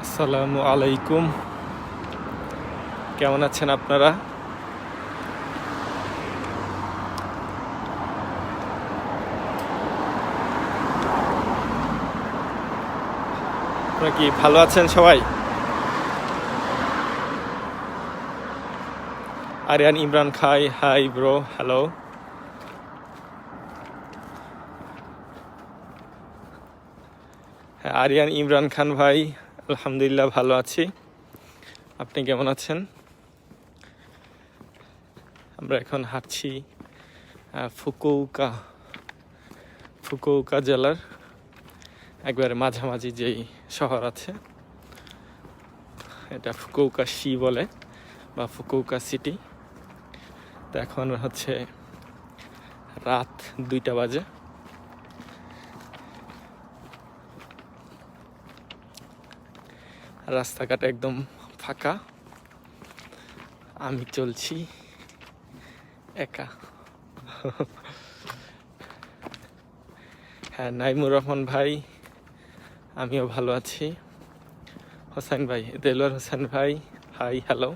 আসসালামু আলাইকুম। কেমন আছেন আপনারা? আপনারা কি ভালো আছেন সবাই? আরিয়ান ইমরান খাই, হাই ব্রো, হ্যালো। হ্যাঁ, আরিয়ান ইমরান খান ভাই, আলহামদুলিল্লাহ ভালো আছি। আপনি কেমন আছেন? আমরা এখন হাঁটছি ফুকুওকা জেলার একবারে মাঝামাঝি যেই শহর আছে, এটা ফুকুওকা সি বলে বা ফুকুওকা সিটি। তো এখন হচ্ছে রাত 2টা বাজে। রাস্তাঘাট একদম ফাঁকা, আমি চলছি একা। হ্যাঁ, নাইমুর রহমান ভাই, আমিও ভালো আছি। হোসেন ভাই, দেলোয়ার হোসেন ভাই, হাই, হ্যালো।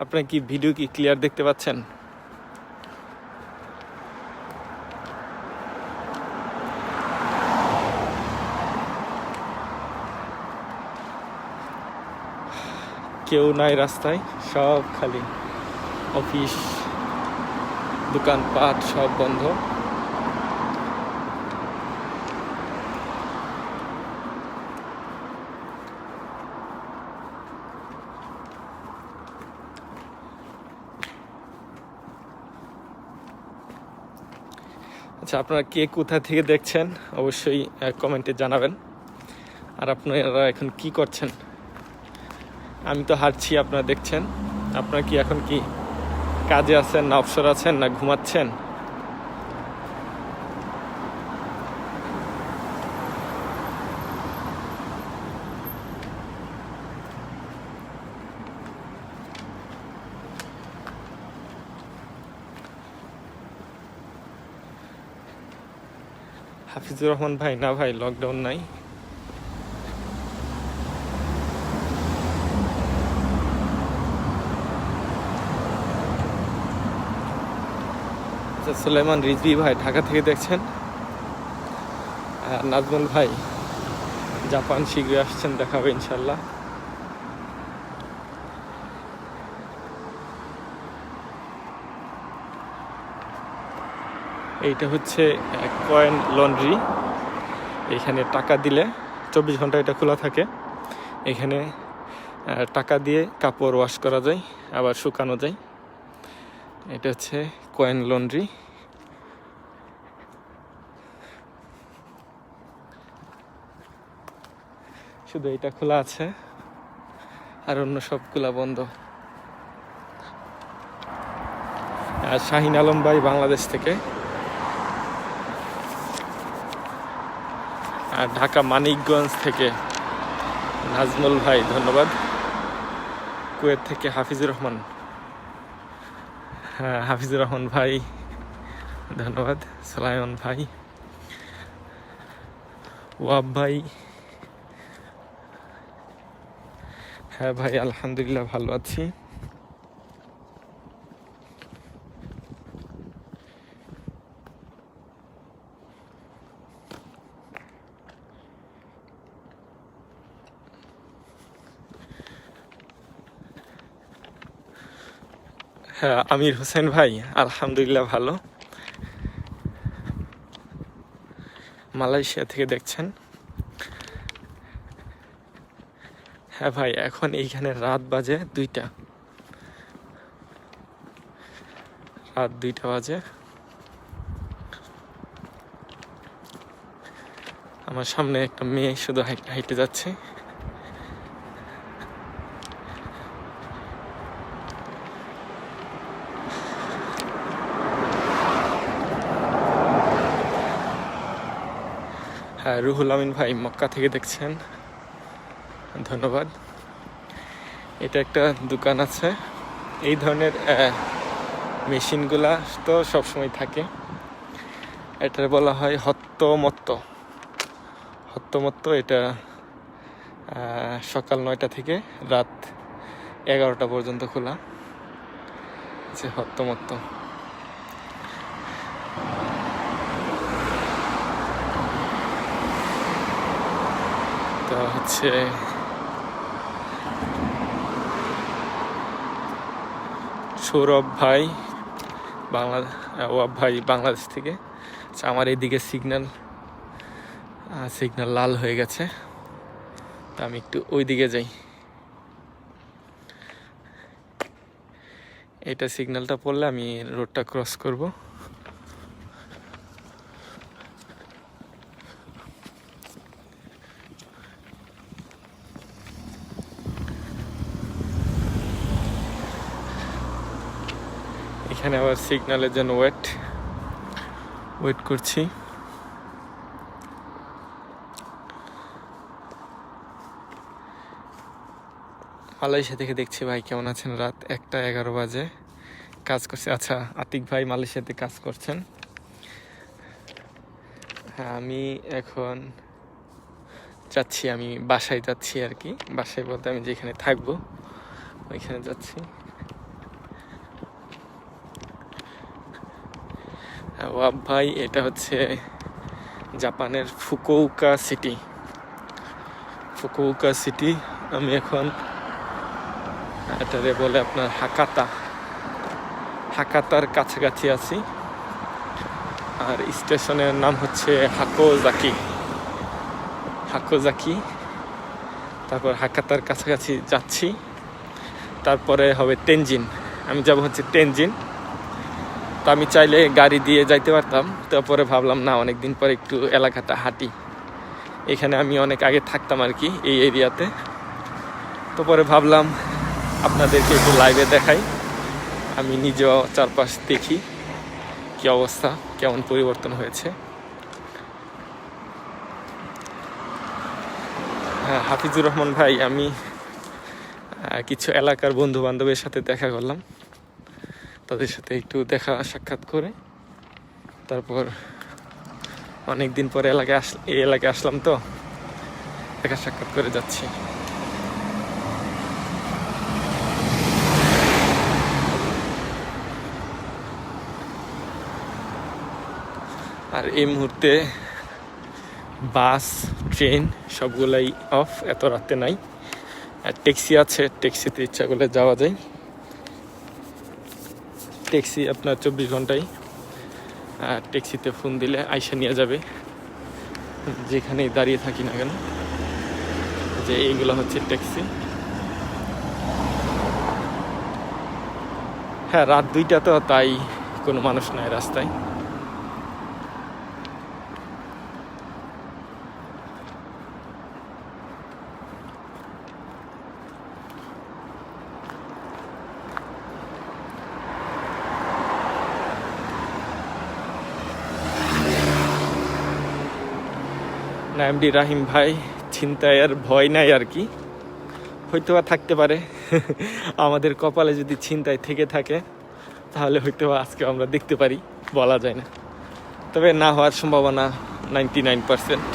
আপনার কি ভিডিও কি ক্লিয়ার দেখতে পাচ্ছেন? কেউ নাই রাস্তায়, সব খালি, অফিস দোকানপাট সব বন্ধ। আচ্ছা, আপনারা কে কোথা থেকে দেখছেন অবশ্যই কমেন্টে জানাবেন। আর আপনারা এখন কি করছেন? আমি তো হাঁটছি, আপনারা দেখছেন। আপনারা কি এখন কি কাজে আছেন, না অবসর আছেন, না ঘুমাচ্ছেন? হাফিজুর রহমান ভাই, না ভাই, লকডাউন নাই। আচ্ছা, সুলাইমান রিজভি ভাই ঢাকা থেকে দেখছেন। আর নাজমুল ভাই জাপান শীঘ্রই আসছেন, দেখা হবে ইনশাল্লাহ। এইটা হচ্ছে কয়েন লন্ড্রি। এখানে টাকা দিলে 24 ঘন্টা এটা খোলা থাকে। এখানে টাকা দিয়ে কাপড় ওয়াশ করা যায়, আবার শুকানো যায়। এটা হচ্ছে কয়েন লন্ড্রি। শুধু এটা খোলা আছে, আর অন্য সবগুলা বন্ধ। আর শাহিন আলম ভাই বাংলাদেশ থেকে। আর ঢাকা মানিকগঞ্জ থেকে নাজমুল ভাই, ধন্যবাদ। কুয়েত থেকে হাফিজুর রহমান, হ্যাঁ হাফিজুর রহমান ভাই ধন্যবাদ। সালাইমান ভাই, ওয়াব ভাই, হ্যাঁ ভাই আলহামদুলিল্লাহ ভালো আছি। হ্যাঁ আমির হোসেন ভাই, আলহামদুলিল্লাহ ভালো। মালয়েশিয়া থেকে দেখছেন। হ্যাঁ ভাই, এখন এইখানে রাত বাজে 2টা, রাত 2টা বাজে। আমার সামনে একটা মেয়ে শুধু হাইটে যাচ্ছে। হ্যাঁ, রুহুল আমিন ভাই মক্কা থেকে দেখছেন, ধন্যবাদ। এটা একটা দোকান আছে। এই ধরনের মেশিনগুলা তো সবসময় থাকে। এটা বলা হয় হত্তমত্ত হত্তমত্ত এটা সকাল 9টা থেকে রাত 11টা পর্যন্ত খোলা আছে হত্তমত্ত। তো হচ্ছে সৌরভ ভাই ওয়াব ভাই বাংলাদেশ থেকে। আচ্ছা, আমার এইদিকে সিগন্যাল লাল হয়ে গেছে, তা আমি একটু ওই দিকে যাই। এটা সিগন্যালটা পড়লে আমি রোডটা ক্রস করব। এখানে আবার সিগন্যালের জন্য ওয়েট করছি। মালয়েশিয়া থেকে দেখছি ভাই কেমন আছেন। রাত 1:11 বাজে কাজ করছে। আচ্ছা, আতিক ভাই মালয়েশিয়াতে কাজ করছেন। হ্যাঁ, আমি এখন যাচ্ছি, আমি বাসায় যাচ্ছি আর কি। বাসায় বলতে আমি যেখানে থাকবো ওইখানে যাচ্ছি। ওয়াব ভাই, এটা হচ্ছে জাপানের ফুকুওকা সিটি। আমি এখন এটারে বলে আপনার হাকাতার কাছাকাছি আছি। আর স্টেশনের নাম হচ্ছে হাকোজাকি। তারপর হাকাতার কাছাকাছি যাচ্ছি, তারপরে হবে তেনজিন। আমি যাব হচ্ছে তেনজিন। তা আমি চাইলে গাড়ি দিয়ে যাইতে পারতাম, তারপরে ভাবলাম না, অনেকদিন পরে একটু এলাকাটা হাঁটি। এখানে আমি অনেক আগে থাকতাম আর কি এই এরিয়াতে। তো পরে ভাবলাম আপনাদেরকে একটু লাইভে দেখাই, আমি নিজেও চারপাশ দেখি কি অবস্থা, কেমন পরিবর্তন হয়েছে। হ্যাঁ, হাফিজুর রহমান ভাই, আমি কিছু এলাকার বন্ধু বান্ধবের সাথে দেখা করলাম, তাদের সাথে একটু দেখা সাক্ষাৎ করে তারপর অনেকদিন পরে এই এলাকায় আসলাম, তো দেখা সাক্ষাৎ করে যাচ্ছি। আর এই মুহূর্তে বাস ট্রেন সবগুলাই অফ, এত রাতে নাই। আর ট্যাক্সি আছে, ট্যাক্সিতে ইচ্ছা করলে যাওয়া যায়। ট্যাক্সি আপনার 24 ঘন্টায়, আর ট্যাক্সিতে ফোন দিলে আইসা নিয়ে যাবে যেখানেই দাঁড়িয়ে থাকি না কেন। যে এইগুলো হচ্ছে ট্যাক্সি। হ্যাঁ, রাত 2টা তো, তাই কোনো মানুষ নাই রাস্তায়। নাইমডি রাহিম ভাই, ছিনতাইয়ের ভয় নাই আর কি, হয়তো বা থাকতে পারে। আমাদের কপালে যদি ছিনতাই থেকে থাকে তাহলে হয়তো আজকে আমরা দেখতে পারি, বলা যায় না। তবে না হওয়ার সম্ভাবনা 99%,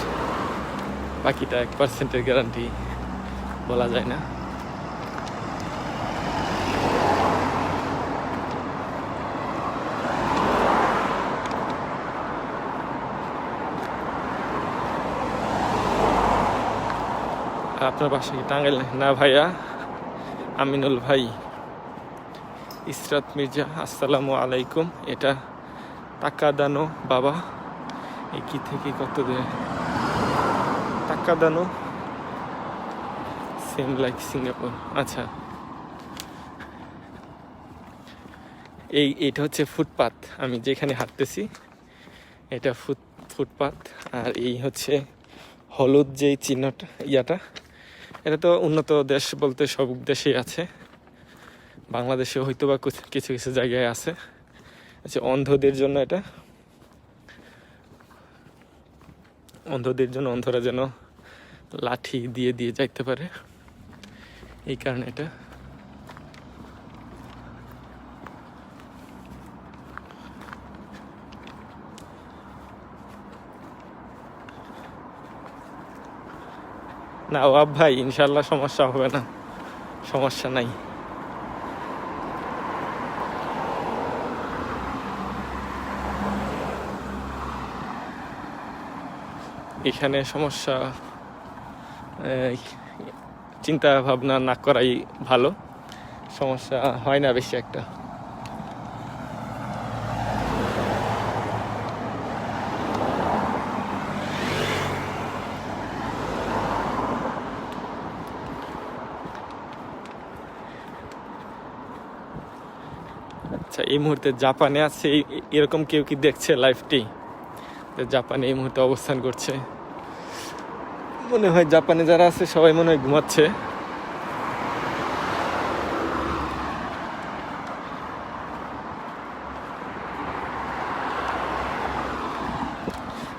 বাকিটা 1%-এর গ্যারান্টি বলা যায় না। আপনার বাসা কি টাঙ্গাইল? না ভাইয়া, আমিনুল ভাই। ইসরাত মির্জা, আসসালামু আলাইকুম। এটা তাকাদানো বাবা, কি থেকে কত দূরে? তাকাদানো সেম লাইক সিঙ্গাপুর। আচ্ছা, এইটা হচ্ছে ফুটপাত, আমি যেখানে হাঁটতেছি এটা ফুটপাত। আর এই হচ্ছে হলুদ যেই চিহ্নটা, এটা তো উন্নত দেশ বলতে সব দেশেই আছে, বাংলাদেশে হয়তো বা কিছু কিছু জায়গায় আছে। আচ্ছা, অন্ধদের জন্য এটা, অন্ধরা যেন লাঠি দিয়ে যাইতে পারে, এই কারণে এটা। না ওয়াব ভাই, ইনশাল্লাহ সমস্যা হবে না, সমস্যা নাই। এখানে সমস্যা চিন্তা ভাবনা না করাই ভালো, সমস্যা হয় না বেশি একটা। আচ্ছা, এই মুহূর্তে জাপানে আছে, এরকম কেউ কি দেখছে লাইভটি? জাপানে এই মুহূর্তে অবস্থান করছে, মনে হয় জাপানে যারা আছে সবাই মনে হয় ঘুমাচ্ছে।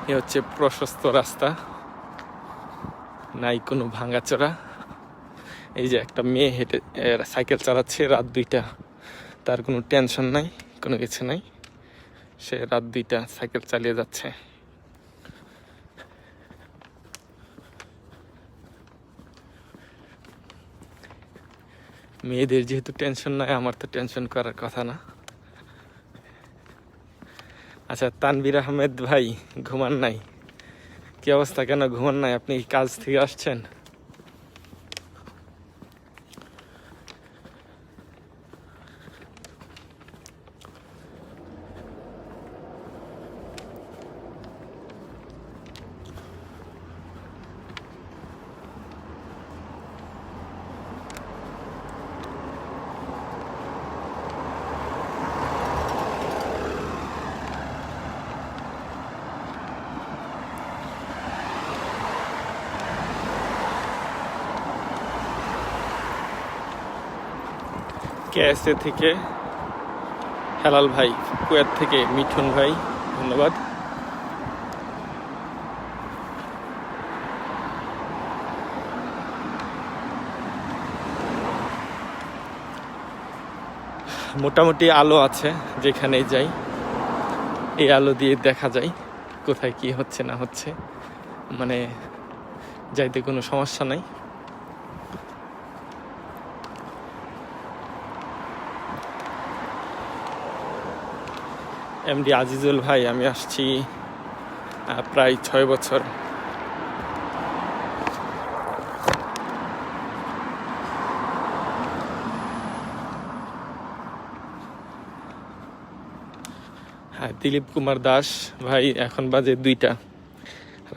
এ হচ্ছে প্রশস্ত রাস্তা, নাই কোনো ভাঙাচোরা। এই যে একটা মেয়ে হেঁটে সাইকেল চালাচ্ছে রাত 2টা, তার কোনো টেনশন নাই, কোনো কিছু নাই, সে রাত 2টা সাইকেল চালিয়ে যাচ্ছে। মেয়েদের যেহেতু টেনশন নাই, আমার তো টেনশন করার কথা না। আচ্ছা, তানভীর আহমেদ ভাই, ঘুমান নাই? কি অবস্থা, কেন ঘুমান নাই? আপনি কাজ থেকে আসছেন? কেএসএ থেকে হেলাল ভাই, কুয়েত থেকে মিঠুন ভাই, ধন্যবাদ। মোটামুটি আলো আছে যেখানেই যাই, এই আলো দিয়ে দেখা যায় কোথায় কি হচ্ছে না হচ্ছে, মানে যাইতে কোনো সমস্যা নাই। এমডি আজিজুল ভাই, আমি আসছি প্রায় 6 বছর। হ্যাঁ, দিলীপ কুমার দাস ভাই, এখন বাজে 2টা,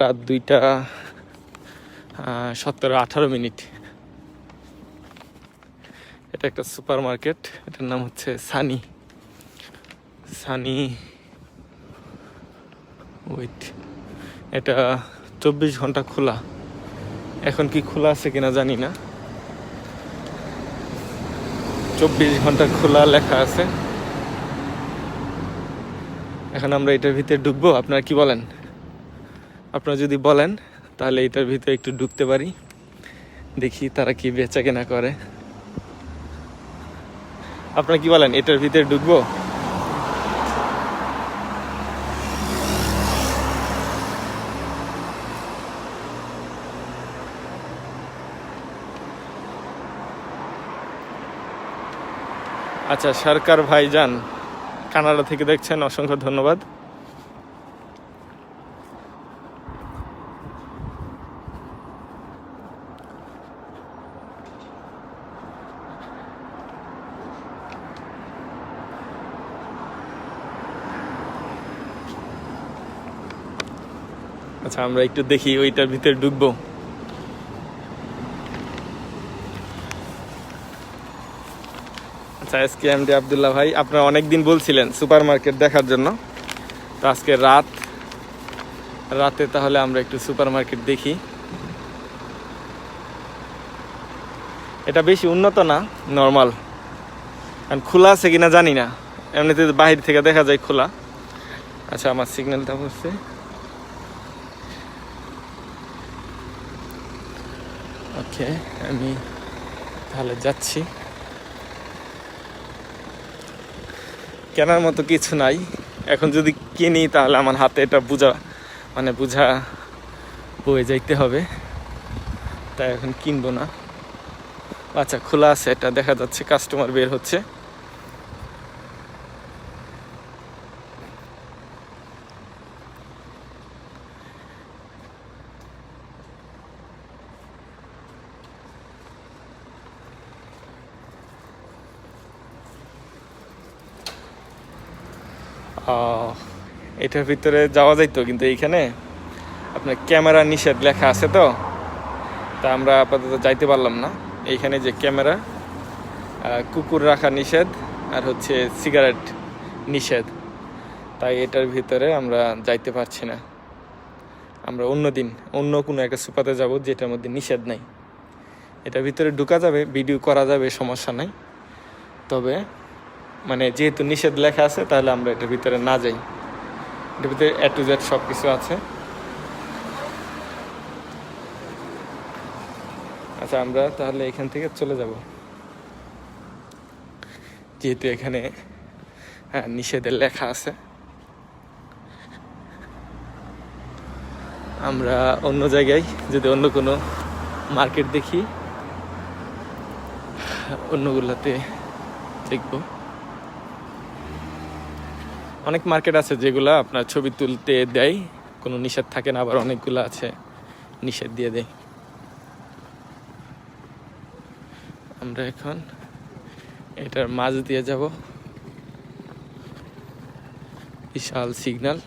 রাত 2টা 17-18 মিনিট। এটা একটা সুপার মার্কেট, এটার নাম হচ্ছে সানি ওয়েট। এটা 24 ঘন্টা খোলা, এখন কি খোলা আছে কিনা জানি না, 24 ঘন্টা খোলা লেখা আছে। এখন আমরা এটার ভিতরে ঢুকবো, আপনারা কি বলেন? আপনারা যদি বলেন তাহলে এটার ভিতরে একটু ঢুকতে পারি, দেখি তারা কি বেচা কেনা করে। আপনারা কি বলেন, এটার ভিতরে ঢুকবো? আচ্ছা, সরকার ভাইজান কানাডা থেকে দেখছেন, অসংখ্য ধন্যবাদ। আচ্ছা, আমরা একটু দেখি ওইটার ভিতরে ঢুকবো। আচ্ছা, এসকে এমডি আব্দুল্লাহ ভাই, আপনারা অনেকদিন বলছিলেন সুপার মার্কেট দেখার জন্য, তো আজকে রাতে তাহলে আমরা একটু সুপার মার্কেট দেখি। এটা বেশি উন্নত না, নর্মাল, কারণ খোলা আছে কিনা জানি না, এমনিতে বাহির থেকে দেখা যায় খোলা। আচ্ছা, আমার সিগন্যালটা হচ্ছে, ওকে, আমি তাহলে যাচ্ছি। কেনার মতো কিছু নাই, এখন যদি কিনি তাহলে আমার হাতে এটা বুঝা বয়ে যাইতে হবে। তাই এখন কিনবো না। আচ্ছা, খোলা আছে, এটা দেখা যাচ্ছে, কাস্টমার বের হচ্ছে। এটার ভিতরে যাওয়া যাইতো, কিন্তু এইখানে আপনার ক্যামেরা নিষেধ লেখা আছে, তো তা আমরা আপাতত যাইতে পারলাম না। এইখানে যে ক্যামেরা, কুকুর রাখা নিষেধ, আর হচ্ছে সিগারেট নিষেধ, তাই এটার ভিতরে আমরা যাইতে পারছি না। আমরা অন্য কোনো একটা সুপাতে যাব যেটার মধ্যে নিষেধ নাই। এটার ভিতরে ঢুকা যাবে, ভিডিও করা যাবে, সমস্যা নাই। তবে মানে যেহেতু নিষেধ লেখা আছে, তাহলে আমরা এটার ভিতরে না যাই। এটার ভিতরে A to Z সব কিছু আছে। আচ্ছা, আমরা তাহলে এখান থেকে চলে যাব, যেহেতু এখানে নিষেধের লেখা আছে। আমরা অন্য জায়গায় যদি অন্য কোনো মার্কেট দেখি, অন্যগুলোতে দেখব। অনেক মার্কেট আছে যেগুলো আপনার ছবি তুলতে দেয়, কোনো নিষেধ থাকে না, আবার অনেকগুলো আছে নিষেধ দিয়ে দেয়। আমরা এখন এটার মাঝ দিয়ে যাব। বিশাল সিগন্যাল।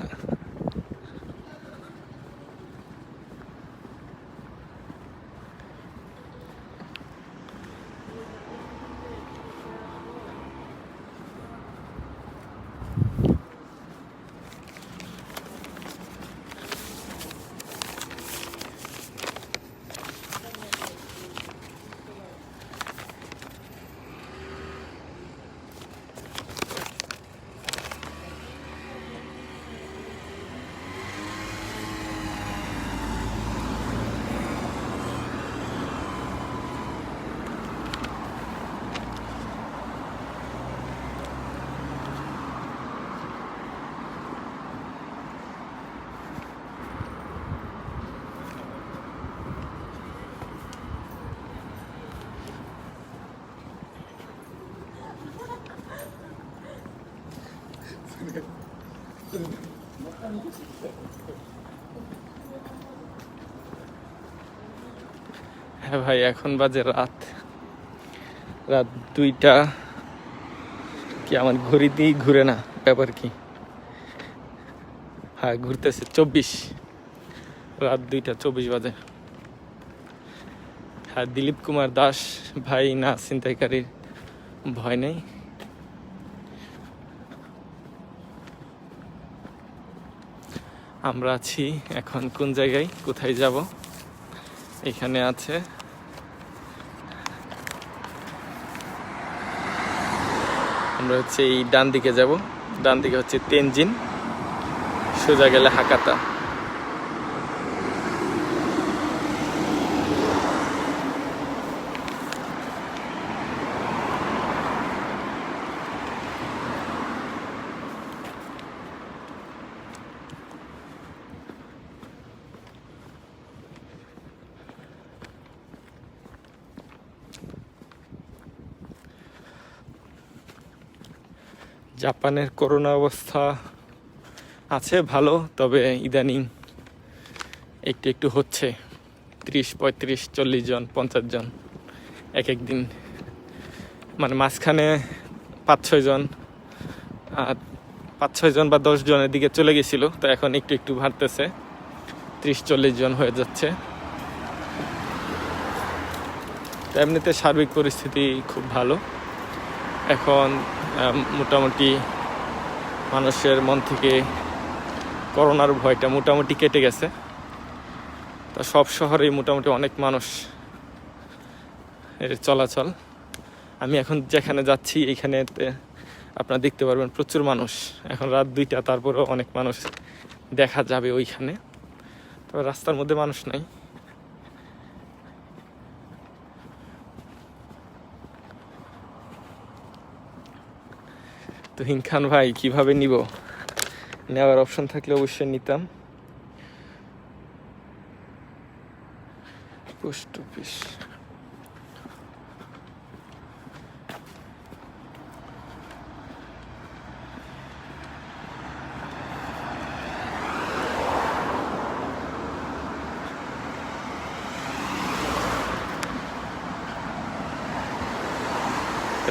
হ্যাঁ ভাই, এখন বাজে রাত 2টা। কি আমার ঘড়িতেই ঘুরে না, ব্যাপার কি? হ্যাঁ, ঘুরতেছে 24, রাত 2টা 24 বাজে। হ্যাঁ, দিলীপ কুমার দাস ভাই না ছিনতাইকারীর ভয় নেই। আমরা আছি এখন কোন জায়গায়, কোথায় যাব? এখানে আছে আমরা হচ্ছে এই ডান দিকে যাব। ডান দিকে হচ্ছে তেনজিন, সোজা গেলে হাকাতা। জাপানের করোনা অবস্থা আছে ভালো, তবে ইদানিং একটু একটু হচ্ছে। 30, 35, 40 জন, 50 জন এক এক দিন। মানে মাঝখানে 5-6 জন, 5-6 জন বা 10 জনের দিকে চলে গেছিল, তো এখন একটু একটু বাড়তেছে, 30-40 জন হয়ে যাচ্ছে। তো এমনিতে সার্বিক পরিস্থিতি খুব ভালো এখন। মোটামুটি মানুষের মন থেকে করোনার ভয়টা মোটামুটি কেটে গেছে। তা সব শহরেই মোটামুটি অনেক মানুষ এর চলাচল। আমি এখন যেখানে যাচ্ছি এইখানে আপনারা দেখতে পারবেন প্রচুর মানুষ। এখন রাত 2টা, তারপরেও অনেক মানুষ দেখা যাবে ওইখানে। তবে রাস্তার মধ্যে মানুষ নাই। তো হিংখান ভাই, কিভাবে নিব? নেওয়ার অপশন থাকলে অবশ্যই নিতাম। Post office.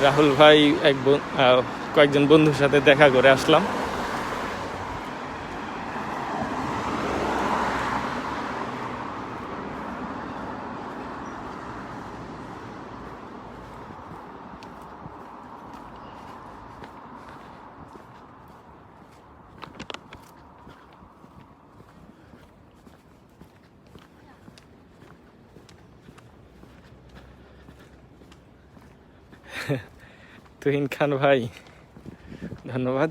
রাহুল ভাই কয়েকজন বন্ধুর সাথে দেখা করে আসলাম। তুহিন খান ভাই, ধন্যবাদ।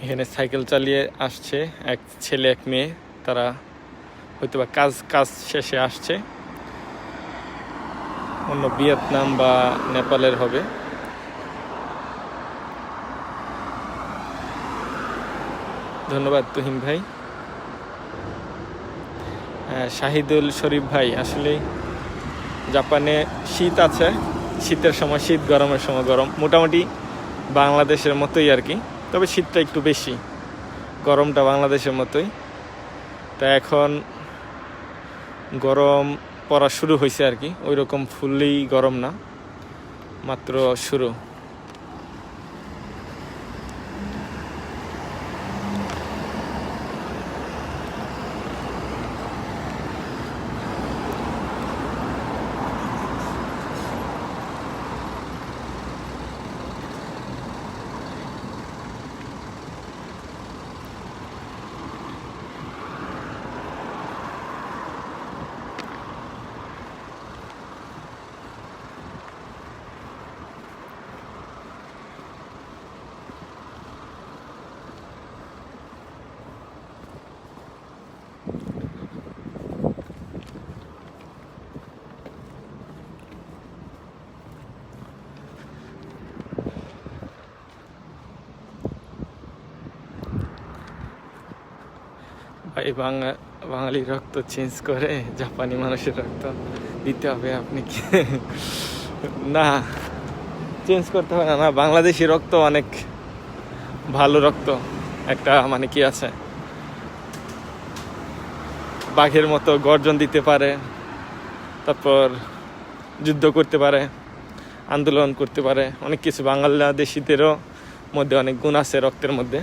এখানে সাইকেল চালিয়ে আসছে এক ছেলে এক মেয়ে, তারা হয়তো বা কাজ শেষে আসছে, অন্য ভিয়েতনাম বা নেপালের হবে। ধন্যবাদ তুহিন ভাই। শাহিদুল শরীফ ভাই, আসলে জাপানে শীত আছে, শীতের সময় শীত, গরমের সময় গরম, মোটামুটি বাংলাদেশের মতোই আর কি, তবে শীতটা একটু বেশি, গরমটা বাংলাদেশের মতোই। তা এখন গরম পড়া শুরু হয়েছে আর কি, ওই রকম ফুললি গরম না, মাত্র শুরু। ভাই বাঙালি রক্ত চেঞ্জ করে জাপানি মানুষের রক্ত দিতে হবে, আপনি কি? না, চেঞ্জ করতে হবে না, বাংলাদেশি রক্ত অনেক ভালো রক্ত, একটা মানে কি আছে, বাঘের মতো গর্জন দিতে পারে, তারপর যুদ্ধ করতে পারে, আন্দোলন করতে পারে, অনেক কিছু বাংলাদেশিদেরও মধ্যে অনেক গুণ আছে রক্তের মধ্যে।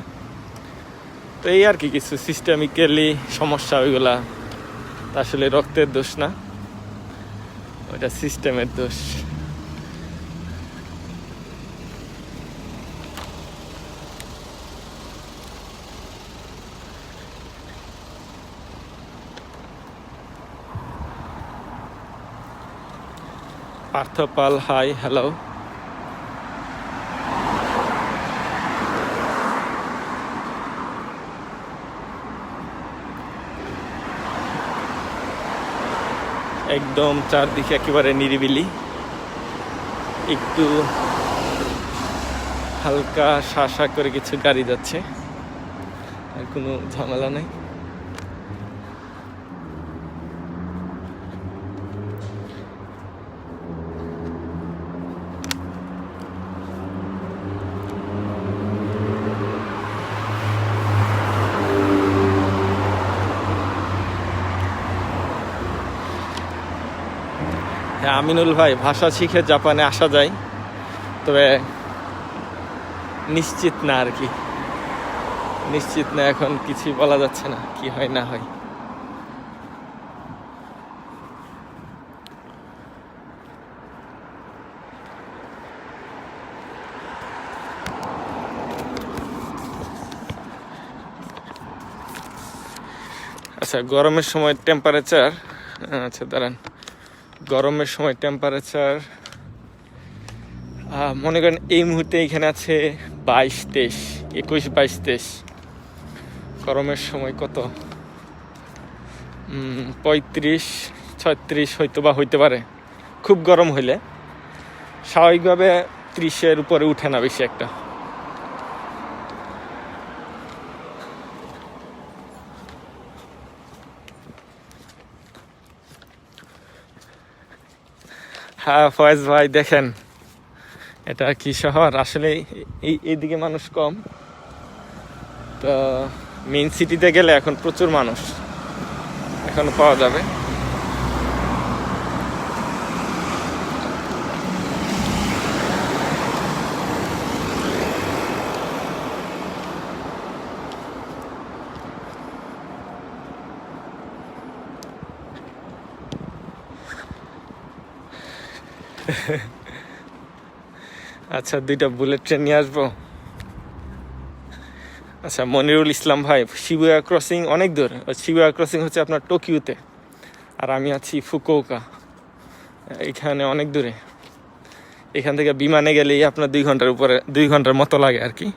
তো এই আর কি, কিছু সিস্টেমিক্যালি সমস্যা, ওইগুলা আসলে রক্তের দোষ না, ওইটা সিস্টেমের দোষ। পার্থ পাল, হাই, হ্যালো। একদম চারদিকে একেবারে নিরিবিলি, একটু হালকা শা করে কিছু গাড়ি যাচ্ছে, আর কোনো ঝামেলা নাই। হ্যাঁ আমিনুল ভাই, ভাষা শিখে জাপানে আসা যায়, তবে নিশ্চিত না আর কি, নিশ্চিত না, এখন কিছুই বলা যাচ্ছে না কি হয় না হয়। আচ্ছা, গরমের সময় টেম্পারেচার, আচ্ছা দাঁড়ান, গরমের সময় টেম্পারেচার মনে করেন এই মুহূর্তে এখানে আছে 22-23, 21-22-23। গরমের সময় কত 35-36 হয়তো বা হইতে পারে। খুব গরম হইলে, স্বাভাবিকভাবে 30-এর উপরে উঠে না বেশি একটা। হ্যাঁ ফয়েজ ভাই, দেখেন এটা কি শহর আসলে। এইদিকে মানুষ কম, তো মেইন সিটিতে গেলে এখন প্রচুর মানুষ এখন পাওয়া যাবে। আচ্ছা, 2টা বুলেট ট্রেন নিয়ে আসবো। আচ্ছা, মনিরুল ইসলাম ভাই, শিবুয়া ক্রসিং অনেক দূর। শিবুয়া ক্রসিং হচ্ছে আপনার টোকিওতে, আর আমি আছি ফুকুওকা, এখানে অনেক দূরে। এখান থেকে বিমানে গেলেই আপনার 2 ঘন্টার উপরে, 2 ঘন্টার মতো লাগে আর কি।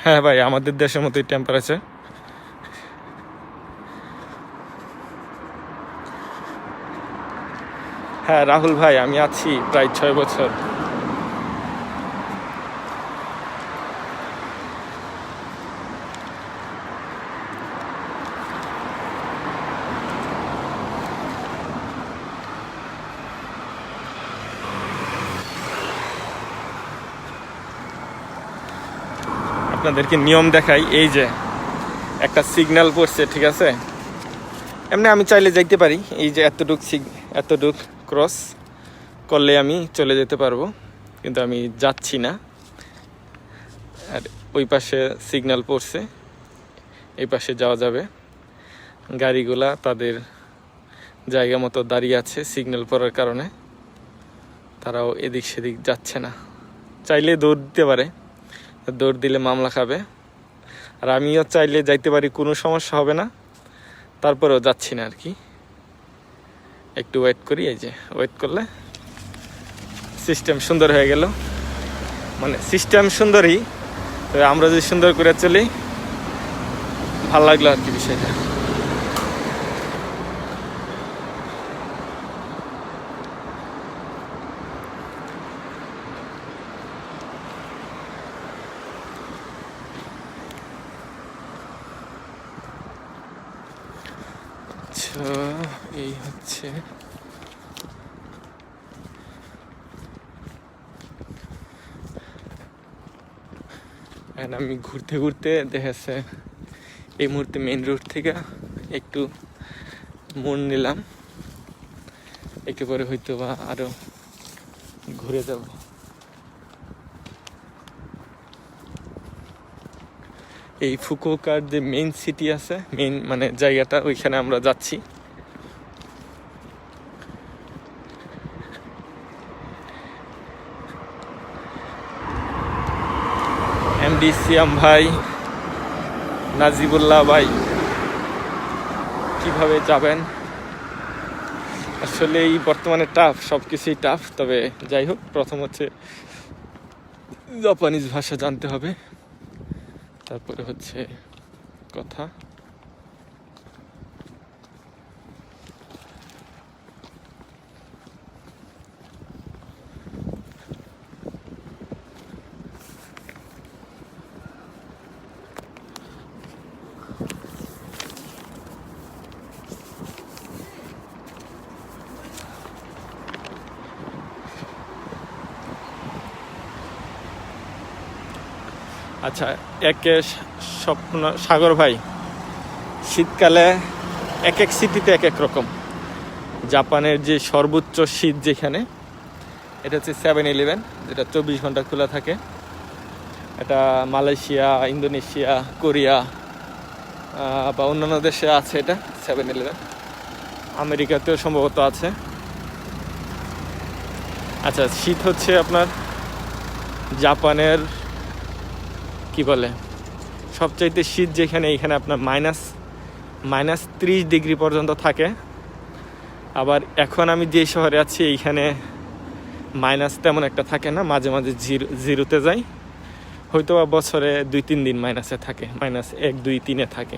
হ্যাঁ ভাই, আমাদের দেশের মতোই টেম্পারেচার। হ্যাঁ রাহুল ভাই, আমি আছি প্রায় 6 বছর। আপনাদেরকে নিয়ম দেখাই। এই যে একটা সিগন্যাল পড়ছে, ঠিক আছে? এমনি আমি চাইলে যাইতে পারি, এই যে এতটুক ক্রস করলে আমি চলে যেতে পারবো, কিন্তু আমি যাচ্ছি না। আর ওই পাশে সিগন্যাল পড়ছে, এই পাশে যাওয়া যাবে। গাড়িগুলা তাদের জায়গা মতো দাঁড়িয়ে আছে সিগন্যাল পড়ার কারণে, তারাও এদিক সেদিক যাচ্ছে না। চাইলে দৌড় দিতে পারে, দৌড় দিলে মামলা খাবে। আর আমিও চাইলে যাইতে পারি, কোনো সমস্যা হবে না, তারপরেও যাচ্ছি না আর কি। একটু ওয়েট করি। এই যে ওয়েট করলে সিস্টেম সুন্দর হয়ে গেল। মানে সিস্টেম সুন্দরই, তবে আমরা যদি সুন্দর করে চলি, ভালো লাগলো আর কি বিষয়টা। আচ্ছা, এই হচ্ছে আমি ঘুরতে ঘুরতে দেখেছে এই মুহূর্তে মেইন রোড থেকে একটু মোড় নিলাম, একটু পরে হয়তো বা আরো ঘুরে যাব। এই ফুকুওকার যে মেইন সিটি আছে, মেইন মানে জায়গাটা, ওইখানে আমরা যাচ্ছি। এমডি সিয়াম ভাই, নাজিবুল্লাহ ভাই, কিভাবে যাবেন? আসলে এই বর্তমানে টাফ, সব কিছুই টাফ। তবে যাই হোক, প্রথম হচ্ছে জাপানিজ ভাষা জানতে হবে, তারপরে হচ্ছে কথা। আচ্ছা, একে স্বপ্ন সাগর ভাই, শীতকালে এক এক সিটিতে এক এক রকম। জাপানের যে সর্বোচ্চ শীত যেখানে, এটা হচ্ছে 7-11, যেটা 24 ঘন্টা খোলা থাকে। এটা মালয়েশিয়া, ইন্দোনেশিয়া, কোরিয়া বা অন্যান্য দেশে আছে এটা 7-11। আমেরিকাতেও সম্ভবত আছে। আচ্ছা, শীত হচ্ছে আপনার জাপানের কি বলে সবচাইতে শীত যেখানে, এখানে আপনার -30 ডিগ্রি পর্যন্ত থাকে আবার এখন আমি যে শহরে আছি এইখানে মাইনাস তেমন একটা থাকে না, মাঝে মাঝে জিরোতে যায়, হয়তো বা বছরে 2-3 দিন মাইনাসে থাকে, -1, 2, 3 থাকে।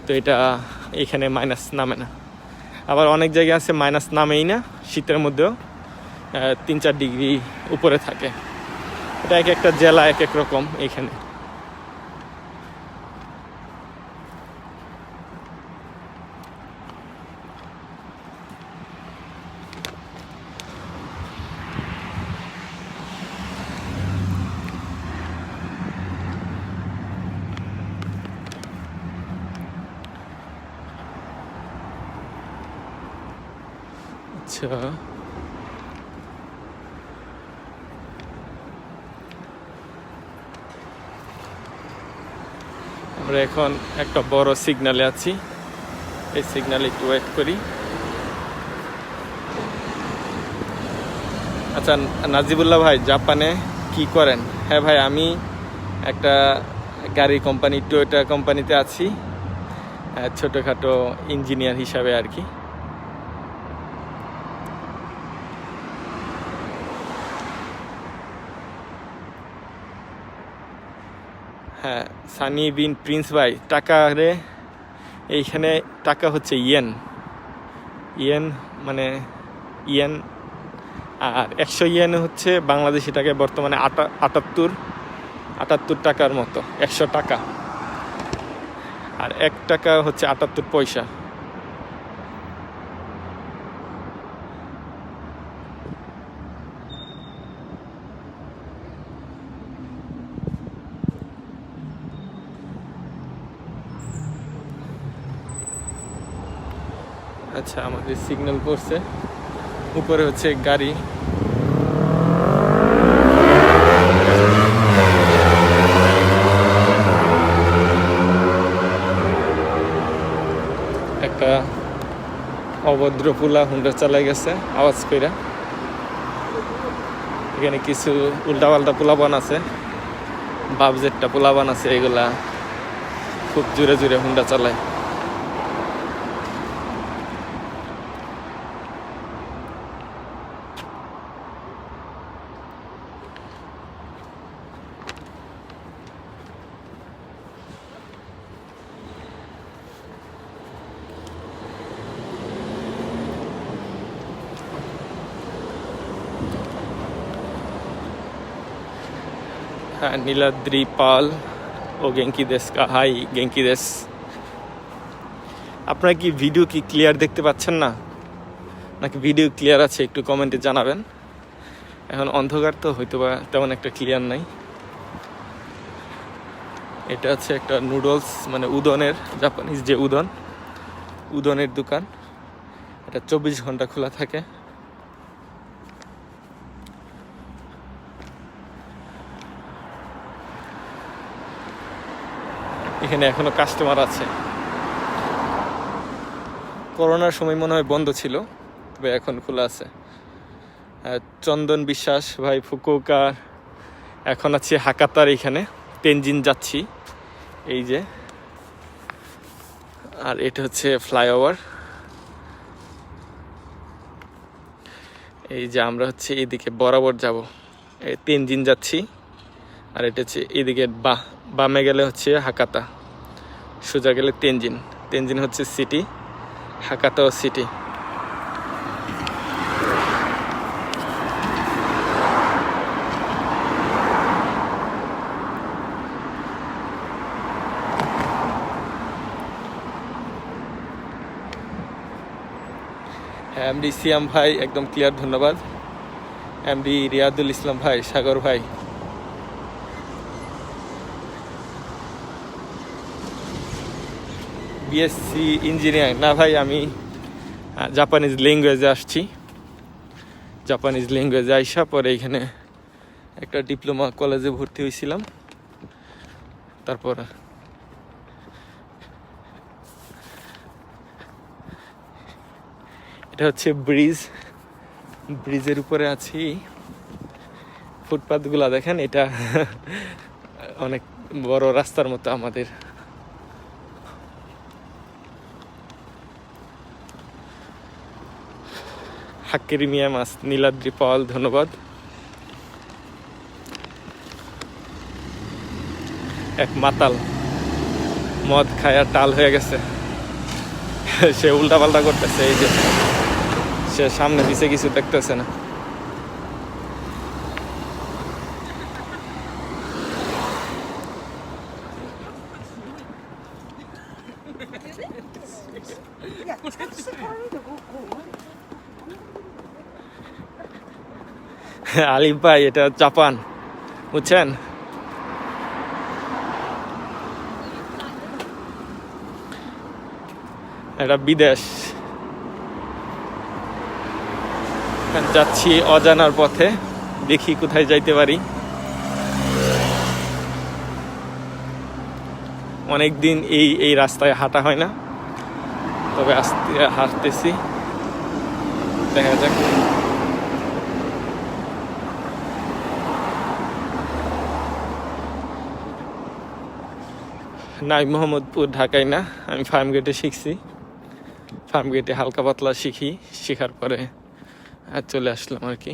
তো এটা এখানে মাইনাস নামে না। আবার অনেক জায়গায় আছে মাইনাস নামেই না, শীতের মধ্যেও 3-4 ডিগ্রি উপরে থাকে। এটা এক একটা জেলা এক এক রকম এখানে। আচ্ছা, আমরা এখন একটা বড় সিগন্যালে আছি, এই সিগন্যালে একটু ওয়েট করি। আচ্ছা নাজিবুল্লাহ ভাই, জাপানে কি করেন? হ্যাঁ ভাই, আমি একটা গাড়ি কোম্পানি টয়োটা কোম্পানিতে আছি, ছোটোখাটো ইঞ্জিনিয়ার হিসাবে আর কি। হ্যাঁ সানি বিন প্রিন্স ভাই, টাকা রে এইখানে টাকা হচ্ছে ইয়েন মানে ইয়েন, আর 100 ইয়েন হচ্ছে বাংলাদেশি টাকায় বর্তমানে 78 টাকার মতো 100 টাকা, আর 1 টাকা হচ্ছে 78 পয়সা। আচ্ছা, আমাদের সিগন্যাল পড়ছে, উপরে হচ্ছে গাড়ি। একটা অভদ্র পোলা হুন্ডা চালাই গেছে আওয়াজ কইরা। এখানে কিছু উল্টাপাল্টা পোলাপান আছে, বাবজেটটা পোলাপান আছে, এগুলা খুব জোরে জোরে হুন্ডা চালায়। হ্যাঁ, নীলাদ্রি পাল ও গেঙ্কি দেশ কা হাই, গেঙ্কি দেশ। আপনারা কি ভিডিও কি ক্লিয়ার দেখতে পাচ্ছেন না, নাকি ভিডিও ক্লিয়ার আছে? একটু কমেন্টে জানাবেন। এখন অন্ধকার তো হয়তো বা তেমন একটা ক্লিয়ার নাই। এটা হচ্ছে একটা নুডলস মানে উদনের, জাপানিজ যে উদনের দোকান। এটা 24 ঘন্টা খোলা থাকে। এখানে এখনো কাস্টমার আছে। করোনার সময় মনে হয় বন্ধ ছিল, তবে এখন খোলা আছে। চন্দন বিশ্বাস ভাই, ফুকুওকা। এখন আছি হাকাতার এখানে, তেনজিন যাচ্ছি এই যে। আর এটা হচ্ছে ফ্লাইওভার। এই যে আমরা হচ্ছে এদিকে বরাবর যাব, তেনজিন যাচ্ছি। আর এটা হচ্ছে এদিকে বামে গেলে হচ্ছে হাকাতা, সোজা গেলে তেনজিন হচ্ছে সিটি, হাকাতাও সিটি। হ্যাঁ, এমডি সিয়াম ভাই একদম ক্লিয়ার, ধন্যবাদ। এমডি রিয়াদুল ইসলাম ভাই, সাগর ভাই। বিএসসি ইঞ্জিনিয়ারিং না ভাই, আমি জাপানিজ ল্যাঙ্গুয়েজে আসছি। জাপানিজ ল্যাঙ্গুয়েজে আইসা পরে এখানে একটা ডিপ্লোমা কলেজে ভর্তি হয়েছিলাম। তারপর এটা হচ্ছে ব্রিজের উপরে আছি। ফুটপাথগুলা দেখেন, এটা অনেক বড় রাস্তার মতো আমাদের। হাক্কেরি মিয়া মাছ, নীলাদ্রি পাল, ধন্যবাদ। এক মাতাল মদ খায়া টাল হয়ে গেছে, সে উল্টা পাল্টা করতেছে। এই যে সে সামনে পিছে কিছু দেখতেছে না। আলিফ ভাই, এটা জাপান, বুঝছেন? এটা বিদেশ। যাচ্ছি অজানার পথে, দেখি কোথায় যাইতে পারি। অনেকদিন এই রাস্তায় হাঁটা হয় না, তবে আস্তে হাঁটতেছি, দেখা যাক। নাই মোহাম্মদপুর, ঢাকায় না, আমি ফার্মগেটে শিখছি। ফার্মগেটে হালকা পাতলা শিখি, শেখার পরে চলে আসলাম আর কি।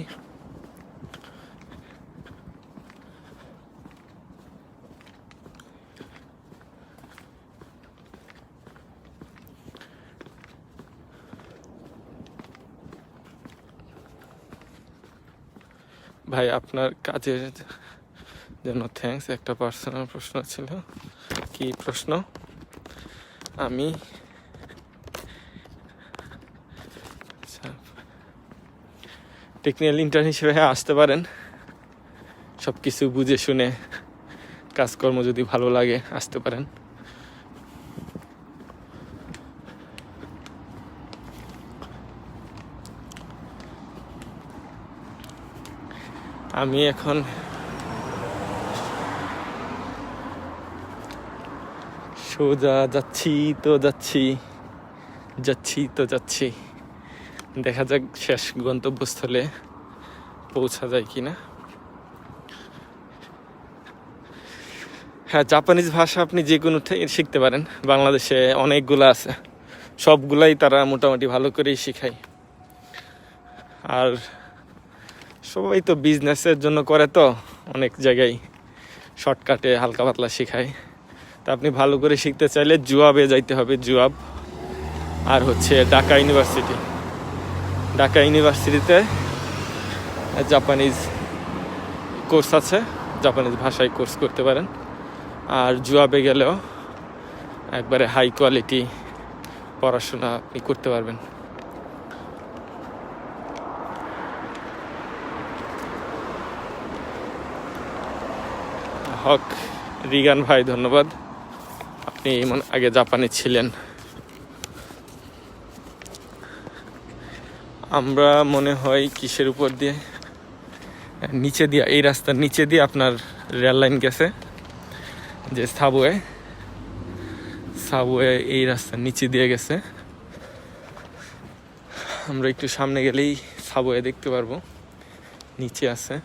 ভাই, আপনার কাজের জন্য থ্যাঙ্কস। একটা পার্সোনাল প্রশ্ন ছিল। কি প্রশ্ন? আমি টেকনিক্যাল ইন্টার্ন হিসেবে আসতে পারেন, সব কিছু বুঝে শুনে, কাজকর্ম যদি ভালো লাগে আসতে পারেন। আমি এখন সোজা যাচ্ছি তো যাচ্ছি, দেখা যাক শেষ গন্তব্যস্থলে পৌঁছা যায় কিনা। হ্যাঁ, জাপানিজ ভাষা আপনি যে কোনো শিখতে পারেন। বাংলাদেশে অনেকগুলো আছে, সবগুলাই তারা মোটামুটি ভালো করেই শেখায়। আর সবাই তো বিজনেসের জন্য করে, তো অনেক জায়গায় শর্টকাটে হালকা পাতলা শেখায়। তা আপনি ভালো করে শিখতে চাইলে জুয়াবে যাইতে হবে, জুয়াব। আর হচ্ছে ঢাকা ইউনিভার্সিটিতে জাপানিজ কোর্স আছে, জাপানিজ ভাষায় কোর্স করতে পারেন। আর জুয়াবে গেলেও একবারে হাই কোয়ালিটি পড়াশোনা আপনি করতে পারবেন। হক রিগান ভাই, ধন্যবাদ। আপনি আগে জাপানে ছিলেন। আমরা মনে হয় কিসের উপর দিয়ে, নিচে দিয়ে, এই রাস্তার নিচে দিয়ে আপনার রেল লাইন গেছে, যে সাবওয়ে এই রাস্তার নিচে দিয়ে গেছে। আমরা একটু সামনে গেলেই সাবওয়ে দেখতে পারবো, নিচে আছে।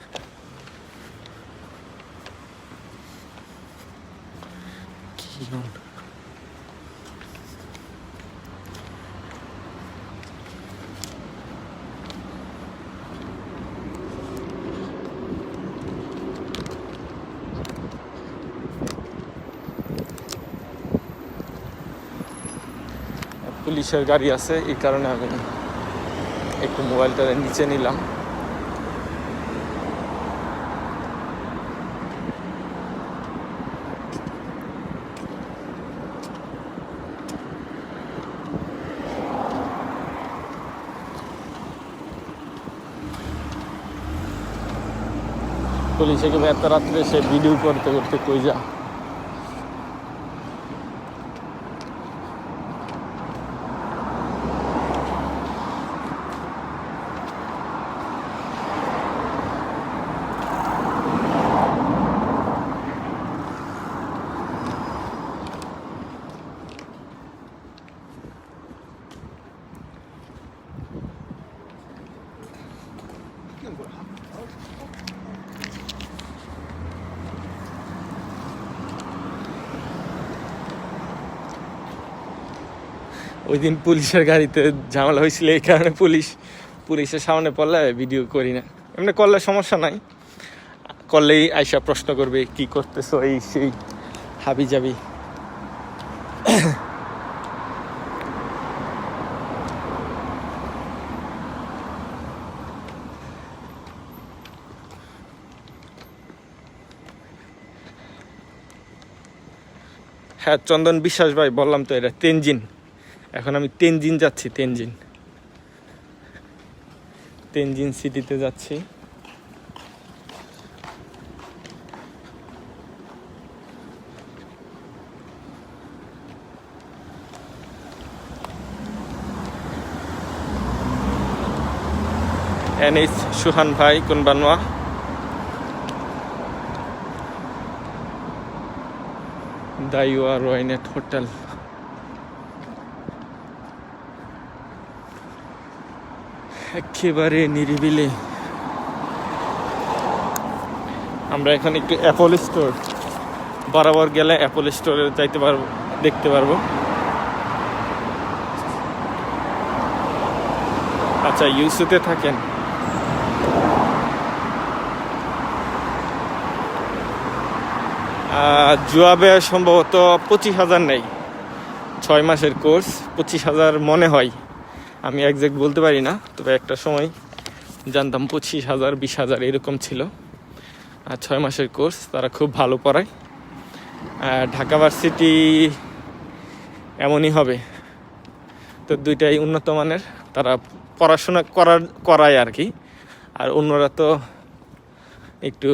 পুলিশের গাড়ি আছে, এই কারণে আমি একটু মোবাইলটা নিচে নিলাম। পুলিশে এত রাত্রে সে ভিডিও করতে করতে কই যা। ওই দিন পুলিশের গাড়িতে ঝামেলা হয়েছিল, এই কারণে পুলিশ পুলিশের সামনে পড়লে ভিডিও করি না, এমনি করলে সমস্যা নাই, করলেই আইসা প্রশ্ন করবে কি করতেছো এই সেই হাবি যাবি। হ্যাঁ চন্দন বিশ্বাস ভাই, বললাম তো এটা তেনজিং। এখন আমি তেনজিং যাচ্ছি, তেনজিং সিটিতে যাচ্ছি। এনএইচ সুহান ভাই কোনবানোয়া। দাইওয়া রয়নেট হোটেল। একেবারে নিরিবিলি। আমরা এখন একটু অ্যাপল স্টোর বরাবর গেলে অ্যাপল স্টোরে যাইতে পারবো, দেখতে পারবো। আচ্ছা ইউসুতে থাকেন? জুয়াবে সম্ভবত 25,000 নেই, 6 মাসের কোর্স 25,000 মনে হয়, আমি একজ্যাক্ট বলতে পারি না, তবে একটা সময় জানতাম 25,000 20,000 এরকম ছিল। আর 6 মাসের কোর্স, তারা খুব ভালো পড়ায়। ঢাকা ভার্সিটি এমনই হবে, তো দুইটাই উন্নত মানের, তারা পড়াশোনা করায় আর কি। আর অন্যরা তো একটু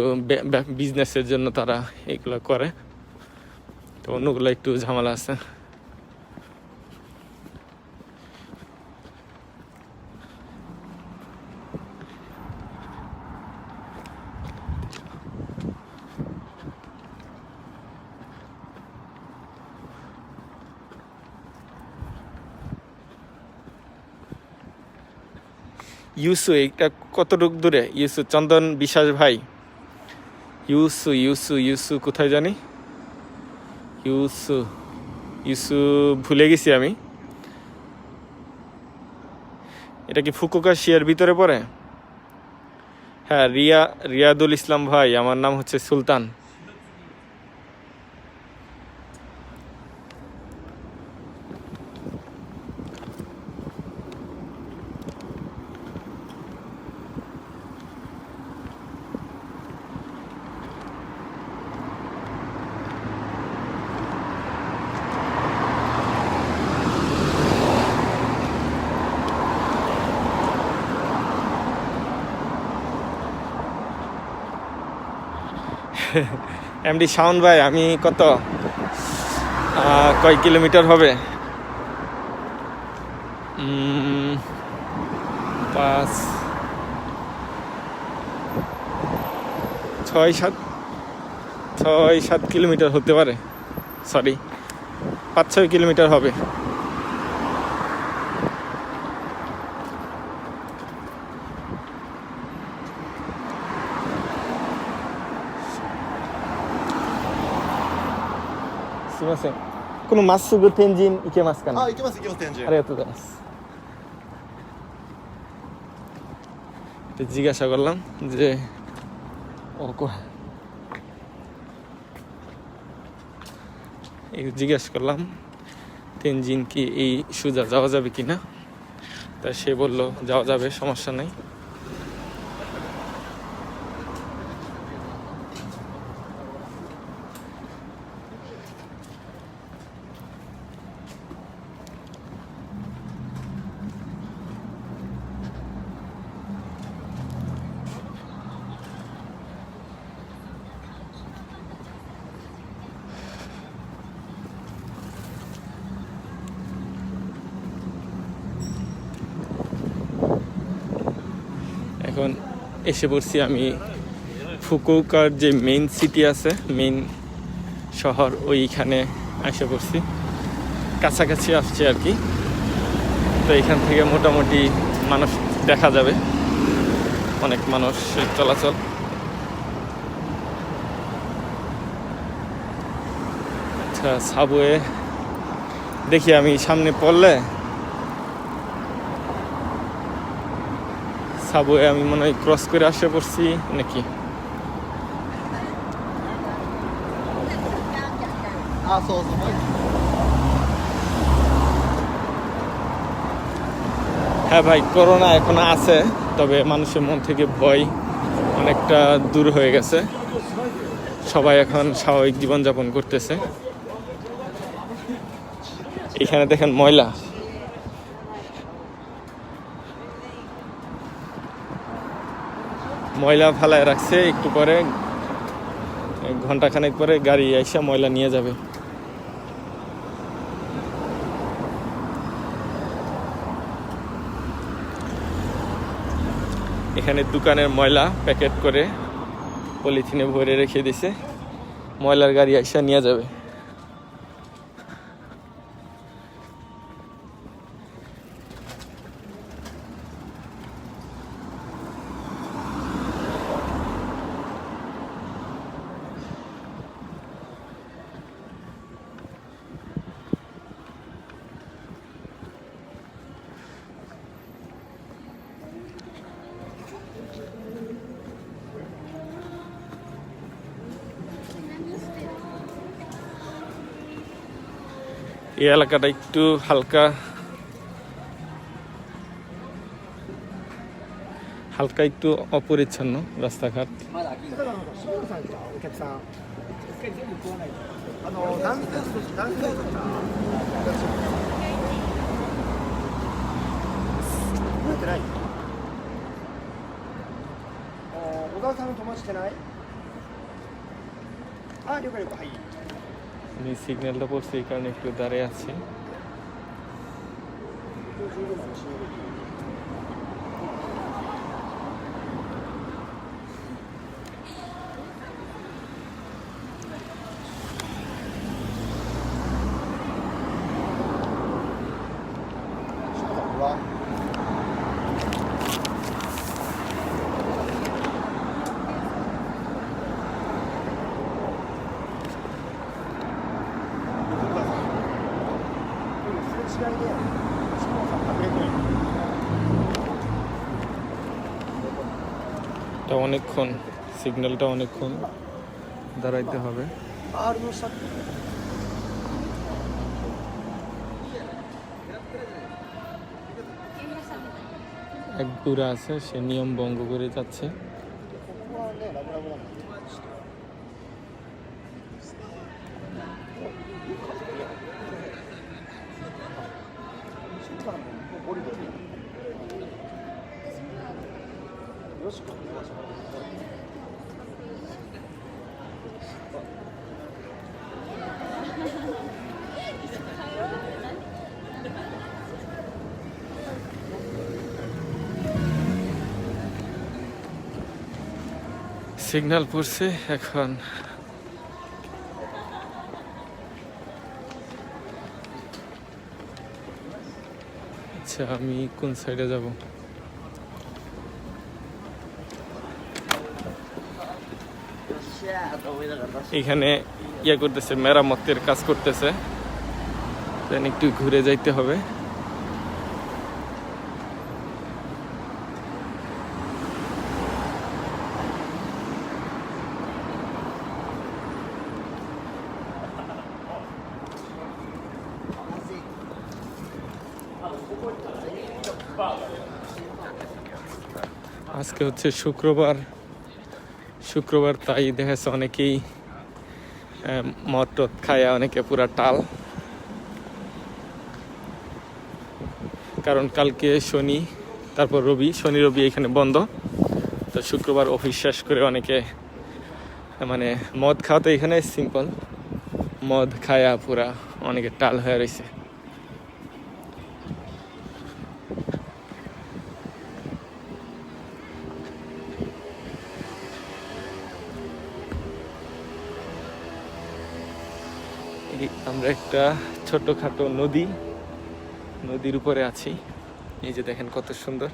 বিজনেসের জন্য তারা এগুলো করে, তো অন্যগুলো একটু ঝামেলা আছে। ইউসু এটা কতটুকু দূরে? ইউসু চন্দন বিশ্বাস ভাই, ইউসু কোথায় জানি, ইউসু ভুলে গেছি আমি। এটা কি ফুকুওকা শিয়ার ভিতরে পড়ে? হ্যাঁ রিয়াদুল ইসলাম ভাই, আমার নাম হচ্ছে সুলতান। এমডি শাওন ভাই, আমি কত কয় কিলোমিটার হবে? 6-7 কিলোমিটার হতে পারে, সরি 5-6 কিলোমিটার হবে।すみません。このまっすぐ天神行けますかね？あ、行けます行けます天神。ありがとうございます。でজিজ্ঞাসা করলাম যে জিজ্ঞাসা করলাম তেনজিং কি এই সোজা যাওয়া যাবে কিনা, তা সে বলল যাওয়া যাবে, সমস্যা নেই। এখন এসে পড়ছি আমি ফুকুওকার যে মেইন সিটি আছে, মেইন শহর, ওইখানে এসে পড়ছি, কাছাকাছি আসছে আর কি। তো এখান থেকে মোটামুটি মানুষ দেখা যাবে, অনেক মানুষের চলাচল। আচ্ছা সাবওয়ে দেখি আমি সামনে পড়লে সাবওয়ে আমি মনে হয় ক্রস করে আসে পড়ছি নাকি। হ্যাঁ ভাই, করোনা এখনো আছে, তবে মানুষের মন থেকে ভয় অনেকটা দূর হয়ে গেছে। সবাই এখন স্বাভাবিক জীবনযাপন করতেছে। এখানে দেখেন ময়লা, ময়লা ফালায় রাখছে। একটু পরে, ঘন্টাখানেক পরে গাড়ি এসে ময়লা নিয়ে যাবে। এখানে দোকানের ময়লা প্যাকেট করে পলিথিনে ভরে রেখে দিছে, ময়লার গাড়ি এসে নিয়ে যাবে। এই এলাকাটা একটু হালকা একটু অপরিচ্ছন্ন রাস্তাঘাট। আমি সিগন্যালটা পড়ছি, এই কারণে একটু দাঁড়িয়ে আছি। এটা অনেকক্ষণ, সিগন্যালটা অনেকক্ষণ দাঁড়াইতে হবে। এক বুড়া আছে, সে নিয়ম ভঙ্গ করে যাচ্ছে। সিগন্যাল পড়ছে এখন। আচ্ছা, আমি কোন সাইডে যাব? এখানে ইয়ে করতেছে, মেরামতের কাজ করতেছে, একটু ঘুরে যাইতে হবে। আজকে হচ্ছে শুক্রবার, তাই দেখেছে অনেকেই মদ টদ খায়, অনেকে পুরা টাল। কারণ কালকে শনি, তারপর রবি, শনি রবি এখানে বন্ধ। তো শুক্রবার অফিস শেষ করে অনেকে মানে মদ খাওয়াতে এখানে সিম্পল, মদ খায়া পুরা অনেকে টাল হয়ে রয়েছে। আমরা একটা ছোটখাটো নদীর উপরে আছি। এই যে দেখেন কত সুন্দর।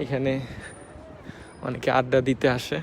এখানে অনেকে আড্ডা দিতে আসে।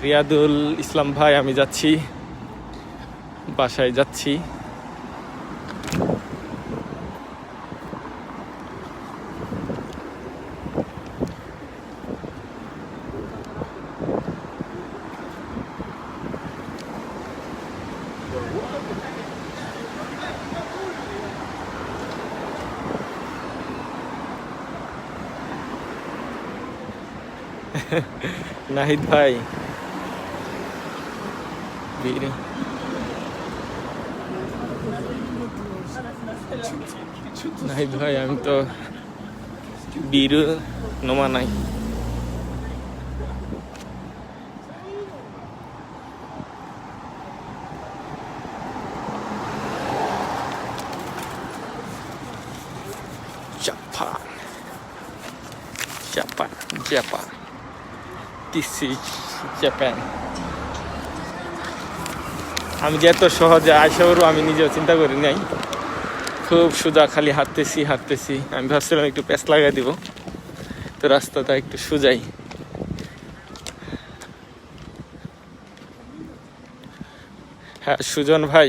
রিয়াদুল ইসলাম ভাই, আমি যাচ্ছি, বাসায় যাচ্ছি। নাহিদ ভাই, নাহিদ ভাই, আমি তো বীরু নোমা নাই। Japan, Japan, Japan, this is Japan. আমি যে এত সহজে আইসা বলবো আমি নিজেও চিন্তা করি নাই। খুব সোজা, খালি হাঁটতেছি। আমি ভাবছিলাম একটু প্যাঁচ লাগাই দিব, তো রাস্তাটা একটু সোজাই। হ্যাঁ সুজন ভাই,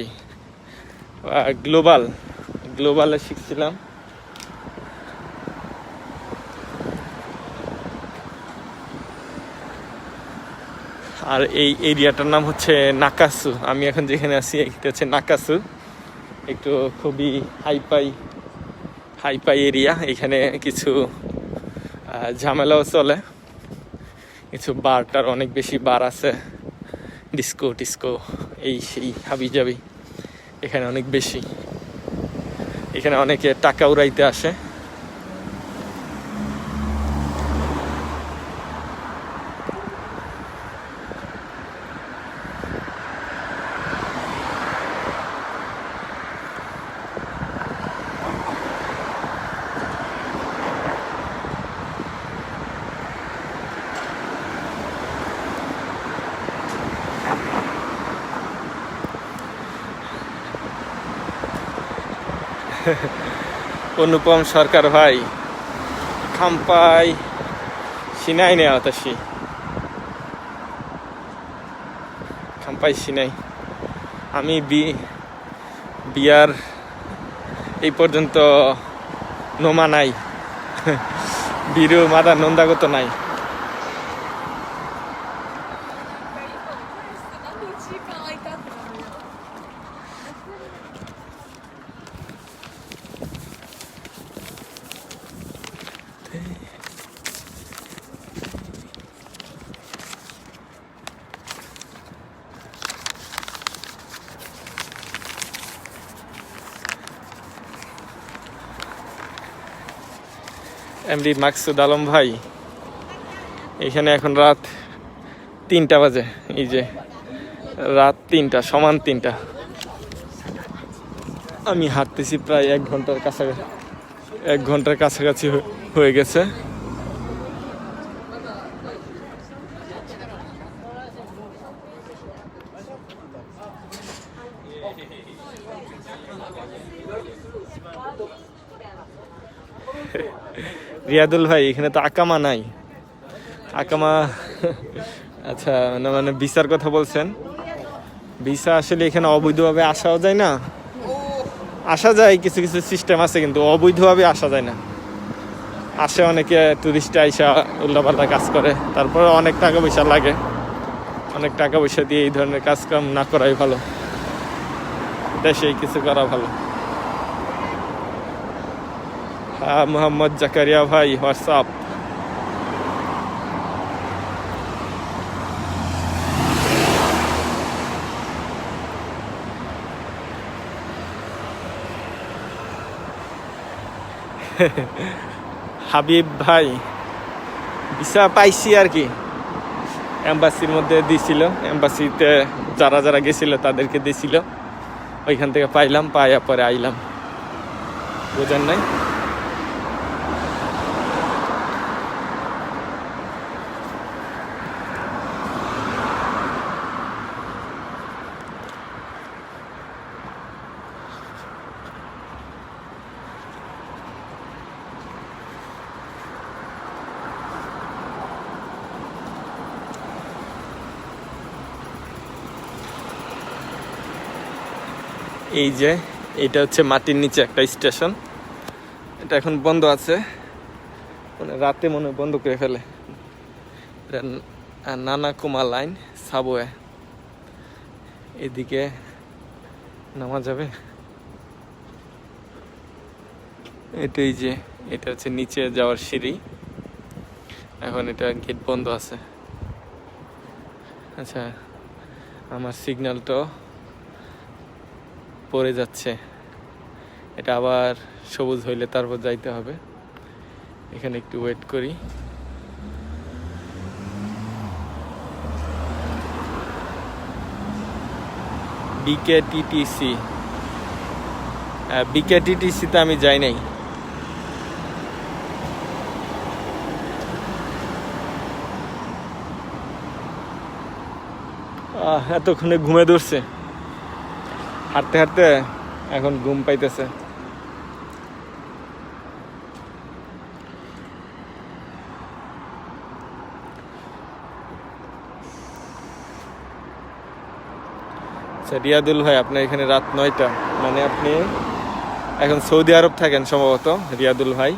গ্লোবালে শিখছিলাম। আর এই এরিয়াটার নাম হচ্ছে নাকাসু। আমি এখন যেখানে আছি এটা হচ্ছে নাকাসু, একটু খুবই হাইপাই এরিয়া। এখানে কিছু ঝামেলাও চলে, কিছু বারটার অনেক বেশি বার আছে, ডিস্কো এই সেই হাবিজাবি এখানে অনেক বেশি। এখানে অনেকে টাকা উড়াইতে আসে। অনুপম সরকার ভাই, খাম্পাই সিনাই নেই আতাসি, খাম্পাই সিনাই। আমি বিয়ার এই পর্যন্ত নোমা নাই, বীরু মাদা নন্দাগত নাই। এমডি মাকসুদ আলম ভাই, এখানে এখন রাত 3টা বাজে। এই যে রাত 3টা, সমান 3টা। আমি হাঁটতেছি প্রায় 1 ঘন্টার কাছাকাছি হয়ে গেছে। রিয়াদুল ভাই, এখানে তো আকামা নাই। আকামা আচ্ছা, মানে ভিসার কথা বলছেন। ভিসা আসলে এখানে অবৈধভাবে আসাও যায় না, আসা যায় কিছু সিস্টেম আছে, কিন্তু অবৈধভাবে আসা যায় না। আসে অনেকে টুরিস্টে আইসা উল্টাপাল্টা কাজ করে, তারপরে অনেক টাকা পয়সা লাগে। অনেক টাকা পয়সা দিয়ে এই ধরনের কাজকাম না করাই ভালো, দেশেই কিছু করা ভালো। হ্যাঁ মোহাম্মদ জাকারিয়া ভাই, হোয়াটসঅ্যাপ। হাবিব ভাই, ভিসা পাইছি আর কি, এম্বাসির মধ্যে দিছিল, এম্বাসিতে যারা গেছিল তাদেরকে দিছিল, ওইখান থেকে পাইলাম, পাইয়া পরে আইলাম। বুঝেন নাই? এই যে এটা হচ্ছে মাটির নিচে একটা স্টেশন, এটা এখন বন্ধ আছে, মানে রাতে মনে হয় বন্ধ করে ফেলে। এটা নানাকুমা লাইন সাবওয়ে, এদিকে নামা যাবে। এটাই যে এটা হচ্ছে নিচে যাওয়ার সিঁড়ি, এখন এটা গেট বন্ধ আছে। আচ্ছা, আমার সিগন্যালটাও পড়ে যাচ্ছে, এটা আবার সবুজ হইলে তারপর যাইতে হবে। এখানে একটু ওয়েট করি। বিকেটিটিসি, বিকেটিটিসিতে আমি যাই নাই। এতক্ষণে ঘুমে ধরছে, হাঁটতে হাঁটতে এখন ঘুম পাইতেছে। রিয়াদুল ভাই, আপনার এখানে রাত 9টা, মানে আপনি এখন সৌদি আরব থাকেন সম্ভবত রিয়াদুল ভাই।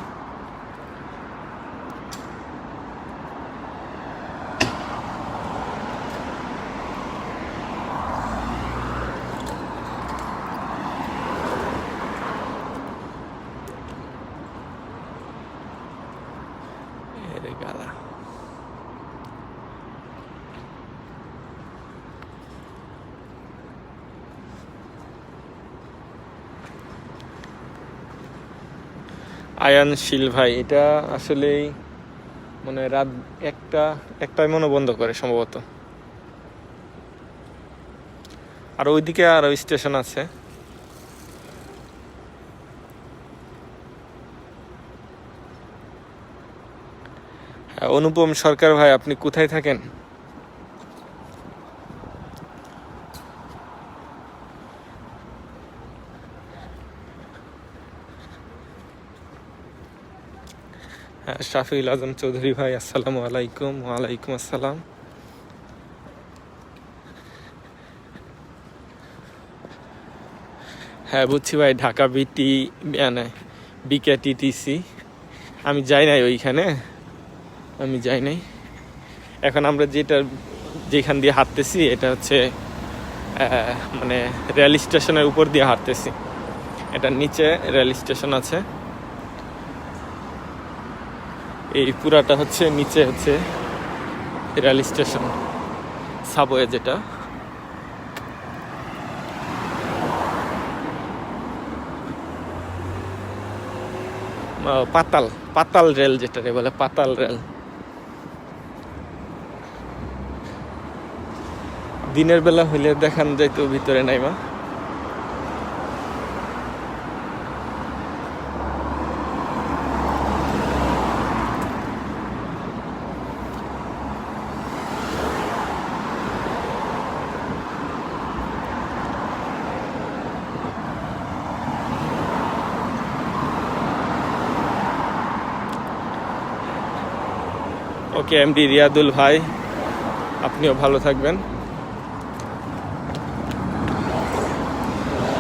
গালা আয়ানশীল ভাই, এটা আসলেই মানে রাত একটায় মনে বন্ধ করে সম্ভবত। আর ওইদিকে আরো স্টেশন আছে। অনুপম সরকার ভাই, আপনি কোথায় থাকেন? শাফিউল আজম চৌধুরী ভাই, আসসালামু আলাইকুম। ওয়ালাইকুম আসসালাম। হ্যাঁ বুঝছি ভাই, ঢাকা বিকেটিটিসি আমি যাই নাই, ওইখানে আমি যাই নাই। এখন আমরা যেখান দিয়ে হাঁটতেছি এটা হচ্ছে মানে রেল স্টেশনের উপর দিয়ে হাঁটতেছি। এটার নিচে রেল স্টেশন আছে, এই পুরাটা হচ্ছে নিচে হচ্ছে রেল স্টেশন সাবওয়ে, যেটা পাতাল রেল, যেটা বলে পাতাল রেল। দিনের বেলা হইলে দেখান যাইতো, ভিতরে নাই মা। ওকে এমডি রিয়াদুল ভাই, আপনিও ভালো থাকবেন।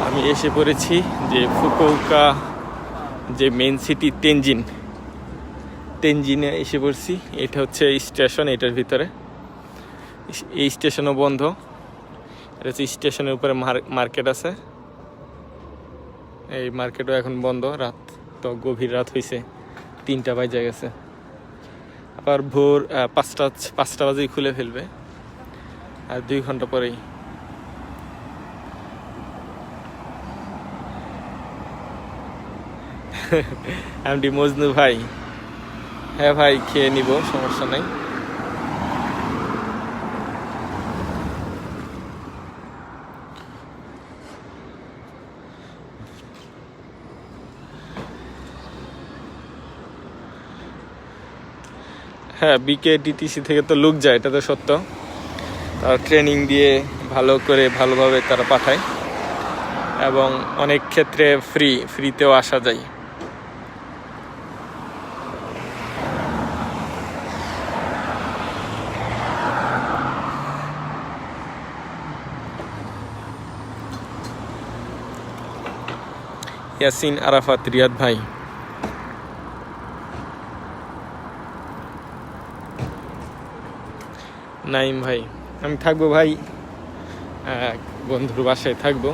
আমি এসে পড়েছি যে ফুকুওকা, যে মেন সিটি তেনজিনে এসে পড়ছি। এটা হচ্ছে স্টেশন, এটার ভিতরে এই স্টেশনও বন্ধ। এটা হচ্ছে স্টেশনের উপরে মার্কেট আছে, এই মার্কেটও এখন বন্ধ। রাত তো গভীর রাত হয়েছে, 3টা বাজে গেছে। আবার ভোর 5টা বাজেই খুলে ফেলবে, আর 2 ঘন্টা পরেই। এমডি মজনু ভাই, হ্যাঁ ভাই খেয়ে নিব, সমস্যা নাই। হ্যাঁ, বিকেটিটিসি থেকে তো লোক যায়, এটা তো সত্য। তারা ট্রেনিং দিয়ে ভালোভাবে তারা পাঠায়, এবং অনেক ক্ষেত্রে ফ্রিতেও আসা যায়। ইয়াসিন আরাফাত রিয়াদ ভাই, নাইম ভাই। আমি থাকবো ভাই, বন্ধুর বাসায় থাকবো।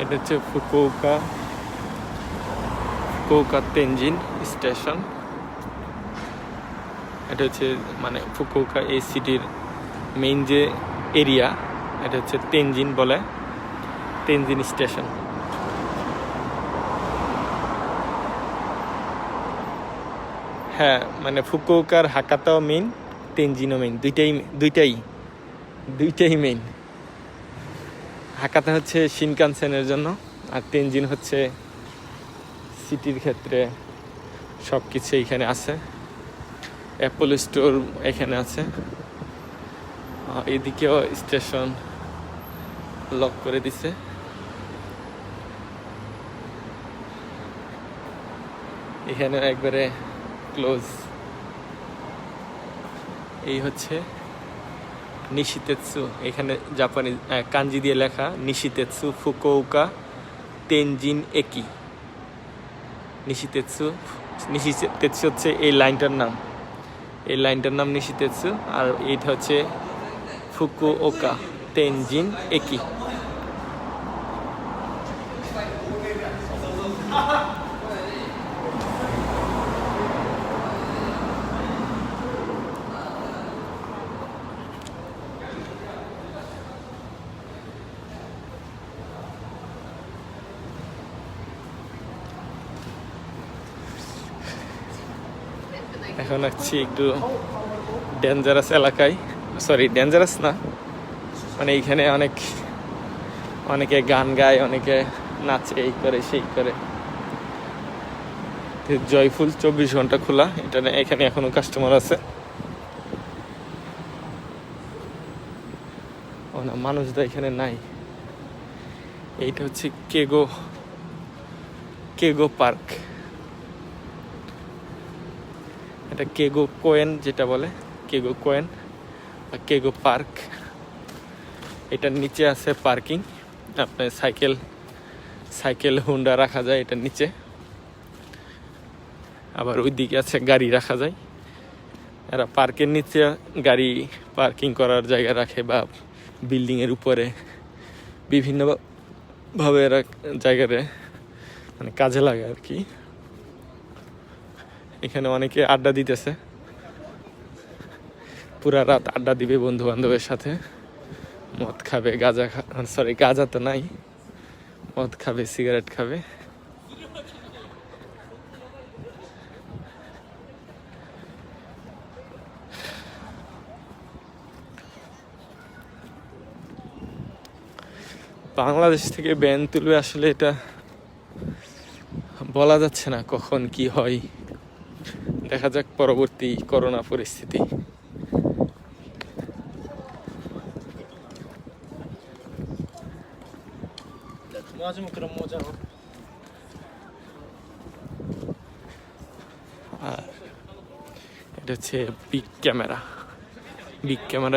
এটা হচ্ছে ফুকুওকা তেনজিন স্টেশন। এটা হচ্ছে মানে ফুকুওকা এই সিটির মেইন যে এরিয়া, এটা হচ্ছে তেনজিন বলে, তেনজিন স্টেশন। হ্যাঁ, মানে ফুকুওকার হাকাতাও মেইন, তেনজিনও মেইন, দুইটাই মেইন। হাকাতা হচ্ছে শিনকানসেনের জন্য, আর তেনজিন হচ্ছে সিটির ক্ষেত্রে। সব কিছু এখানে আছে, অ্যাপল স্টোর এখানে আছে। এদিকেও স্টেশন লক করে দিছে। এখানে একবারে ক্লোজ। এই হচ্ছে নিশিতেৎসু, এখানে জাপানি কাঞ্জি দিয়ে লেখা নিশিতেৎসু ফুকুওকা তেনজিন একি। নিশিতেৎসু হচ্ছে এই লাইনটার নাম, নিশিতেৎসু। আর এইটা হচ্ছে ফুকুওকা তেনজিন একি। এখন আছি একটু ডেঞ্জারাস এলাকায়, সরি ডেঞ্জারাস না, মানে এইখানে অনেকে গান গায়, অনেকে নাচে, এই করে সেই করে। জয়ফুল 24 ঘন্টা খোলা, এটা এখানে এখনো কাস্টমার আছে। ও না, মানুষরা এখানে নাই। এইটা হচ্ছে কেগো পার্ক। এটা কেগো কোয়েন যেটা বলে, কেগো কোয়েন বা কেগো পার্ক। এটার নিচে আছে পার্কিং, আপনার সাইকেল হুন্ডা রাখা যায় এটার নিচে। আবার ওই দিকে আছে গাড়ি রাখা যায়। এরা পার্কের নিচে গাড়ি পার্কিং করার জায়গা রাখে, বা বিল্ডিংয়ের উপরে বিভিন্নভাবে এরা জায়গায় মানে কাজে লাগে আর কি। এখানে অনেকে আড্ডা দিতেছে, পুরা রাত আড্ডা দিবে বন্ধু বান্ধবের সাথে, মদ খাবে, গাঁজা তো নাই, মদ খাবে, সিগারেট খাবে। বাংলাদেশ থেকে ব্যান তুলবে, আসলে এটা বলা যাচ্ছে না কখন কি হয়। দেখা যাক পরবর্তী করোনা পরিস্থিতি। আর এটা হচ্ছে বিগ ক্যামেরা।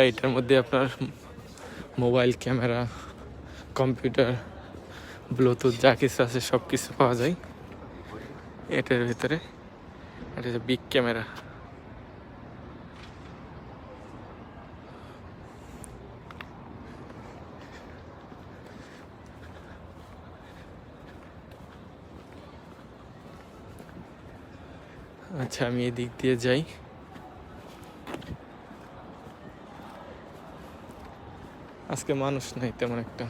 এটার মধ্যে আপনার মোবাইল ক্যামেরা, কম্পিউটার, ব্লুটুথ যা কিছু আছে সব কিছু পাওয়া যায় এটার ভিতরে। এটা হচ্ছে বিগ ক্যামেরা। আচ্ছা, আমি এদিক দিয়ে যাই। আজকে মানুষ নাই তেমন একটা।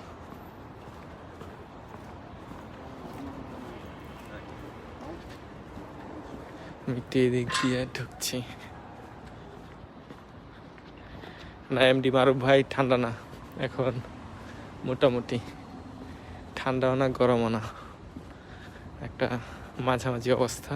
আমি এদিক দিয়ে ঢুকছি। না, এমডি মারুফ ভাই, ঠান্ডা না এখন, মোটামুটি ঠান্ডাও না গরমও না, একটা মাঝামাঝি অবস্থা।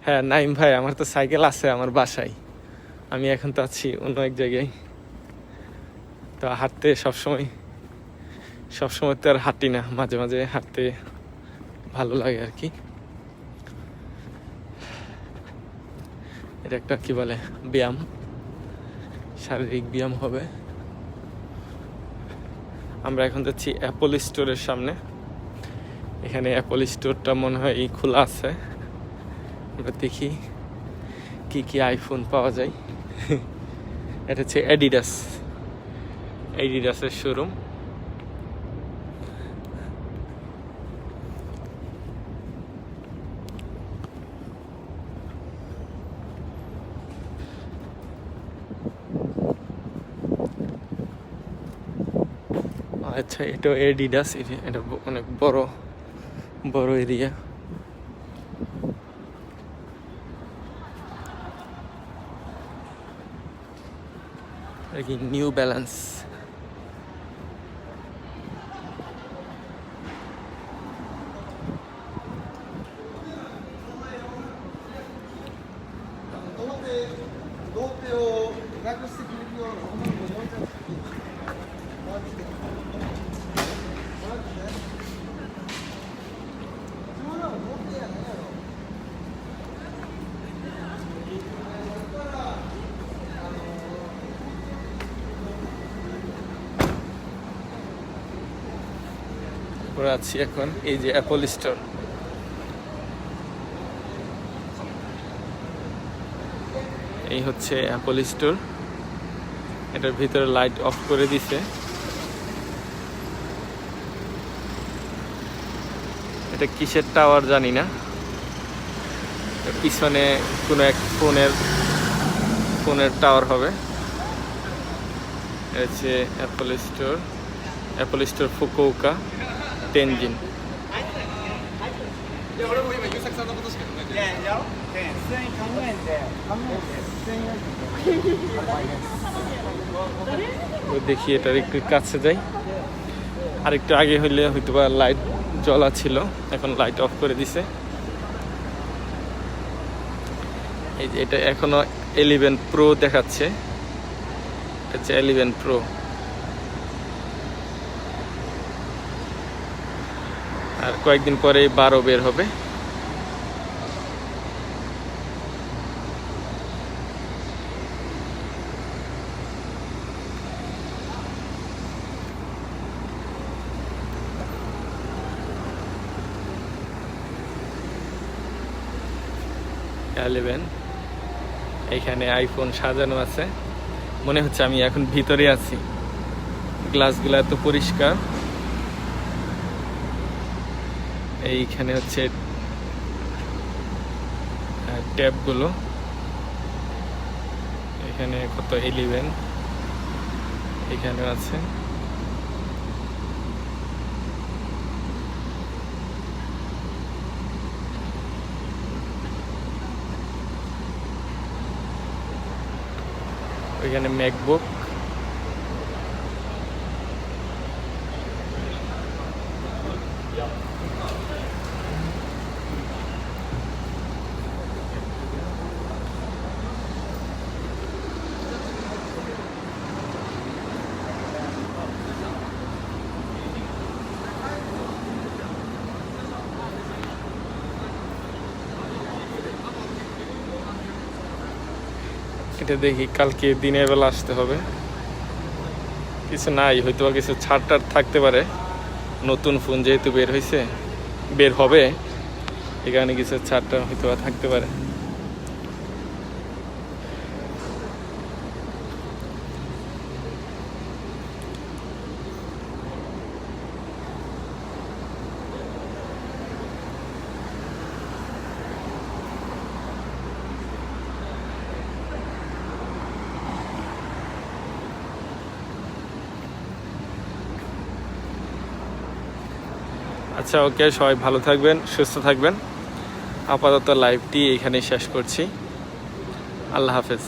হ্যাঁ নাইম ভাই, আমার তো সাইকেল আছে আমার বাসায়, আমি এখন তো আছি অন্য এক জায়গায়। তো হাঁটতে সবসময় তো আর হাঁটি না, মাঝে মাঝে হাঁটতে ভালো লাগে আর কি। এটা একটা কি বলে ব্যায়াম, শারীরিক ব্যায়াম হবে। আমরা এখন যাচ্ছি অ্যাপল স্টোরের সামনে। এখানে অ্যাপল স্টোরটা মনে হয় খোলা আছে, আমরা দেখি কি কি আইফোন পাওয়া যায়। এটা হচ্ছে অ্যাডিডাসের শোরুম। আচ্ছা, এটাও অ্যাডিডাস, এটা অনেক বড় এরিয়া। New balance. আমরা আছি এখন এই যে অ্যাপল স্টোর। এই হচ্ছে অ্যাপল স্টোর। এটার ভিতরে লাইট অফ করে দিছে। এটা কিসের টাওয়ার জানি না, পিছনে কোনো এক ফোনের টাওয়ার হবে। এটা হচ্ছে অ্যাপল স্টোর ফুকুওকা টেনজিন। দেখি এটার একটু কাছে যাই। আর একটু আগে হইলে হয়তো বা লাইট জ্বলা ছিল, এখন লাইট অফ করে দিছে। এই যে এটা এখনো 11 প্রো দেখাচ্ছে, এটা হচ্ছে 11 প্রো। আর কয়েকদিন পরে 12 বের হবে। এইখানে আইফোন সাজানো আছে, মনে হচ্ছে আমি এখন ভিতরে আছি। গ্লাসগুলো এত পরিষ্কার। এইখানে হচ্ছে ট্যাবগুলো, এখানে কত 11 এখানে আছে। এখানে ম্যাকবুক, এটা দেখি কালকে দিনের বেলা আসতে হবে। কিছু নাই, হয়তো কিছু ছাড় থাকতে পারে, নতুন ফোন যেহেতু বের হবে, এখানে কিছু ছাড় হয়তো থাকতে পারে। আচ্ছা, ওকে, সবাই ভালো থাকবেন, সুস্থ থাকবেন। আপাতত লাইভটি এখানেই শেষ করছি। আল্লাহ হাফেজ।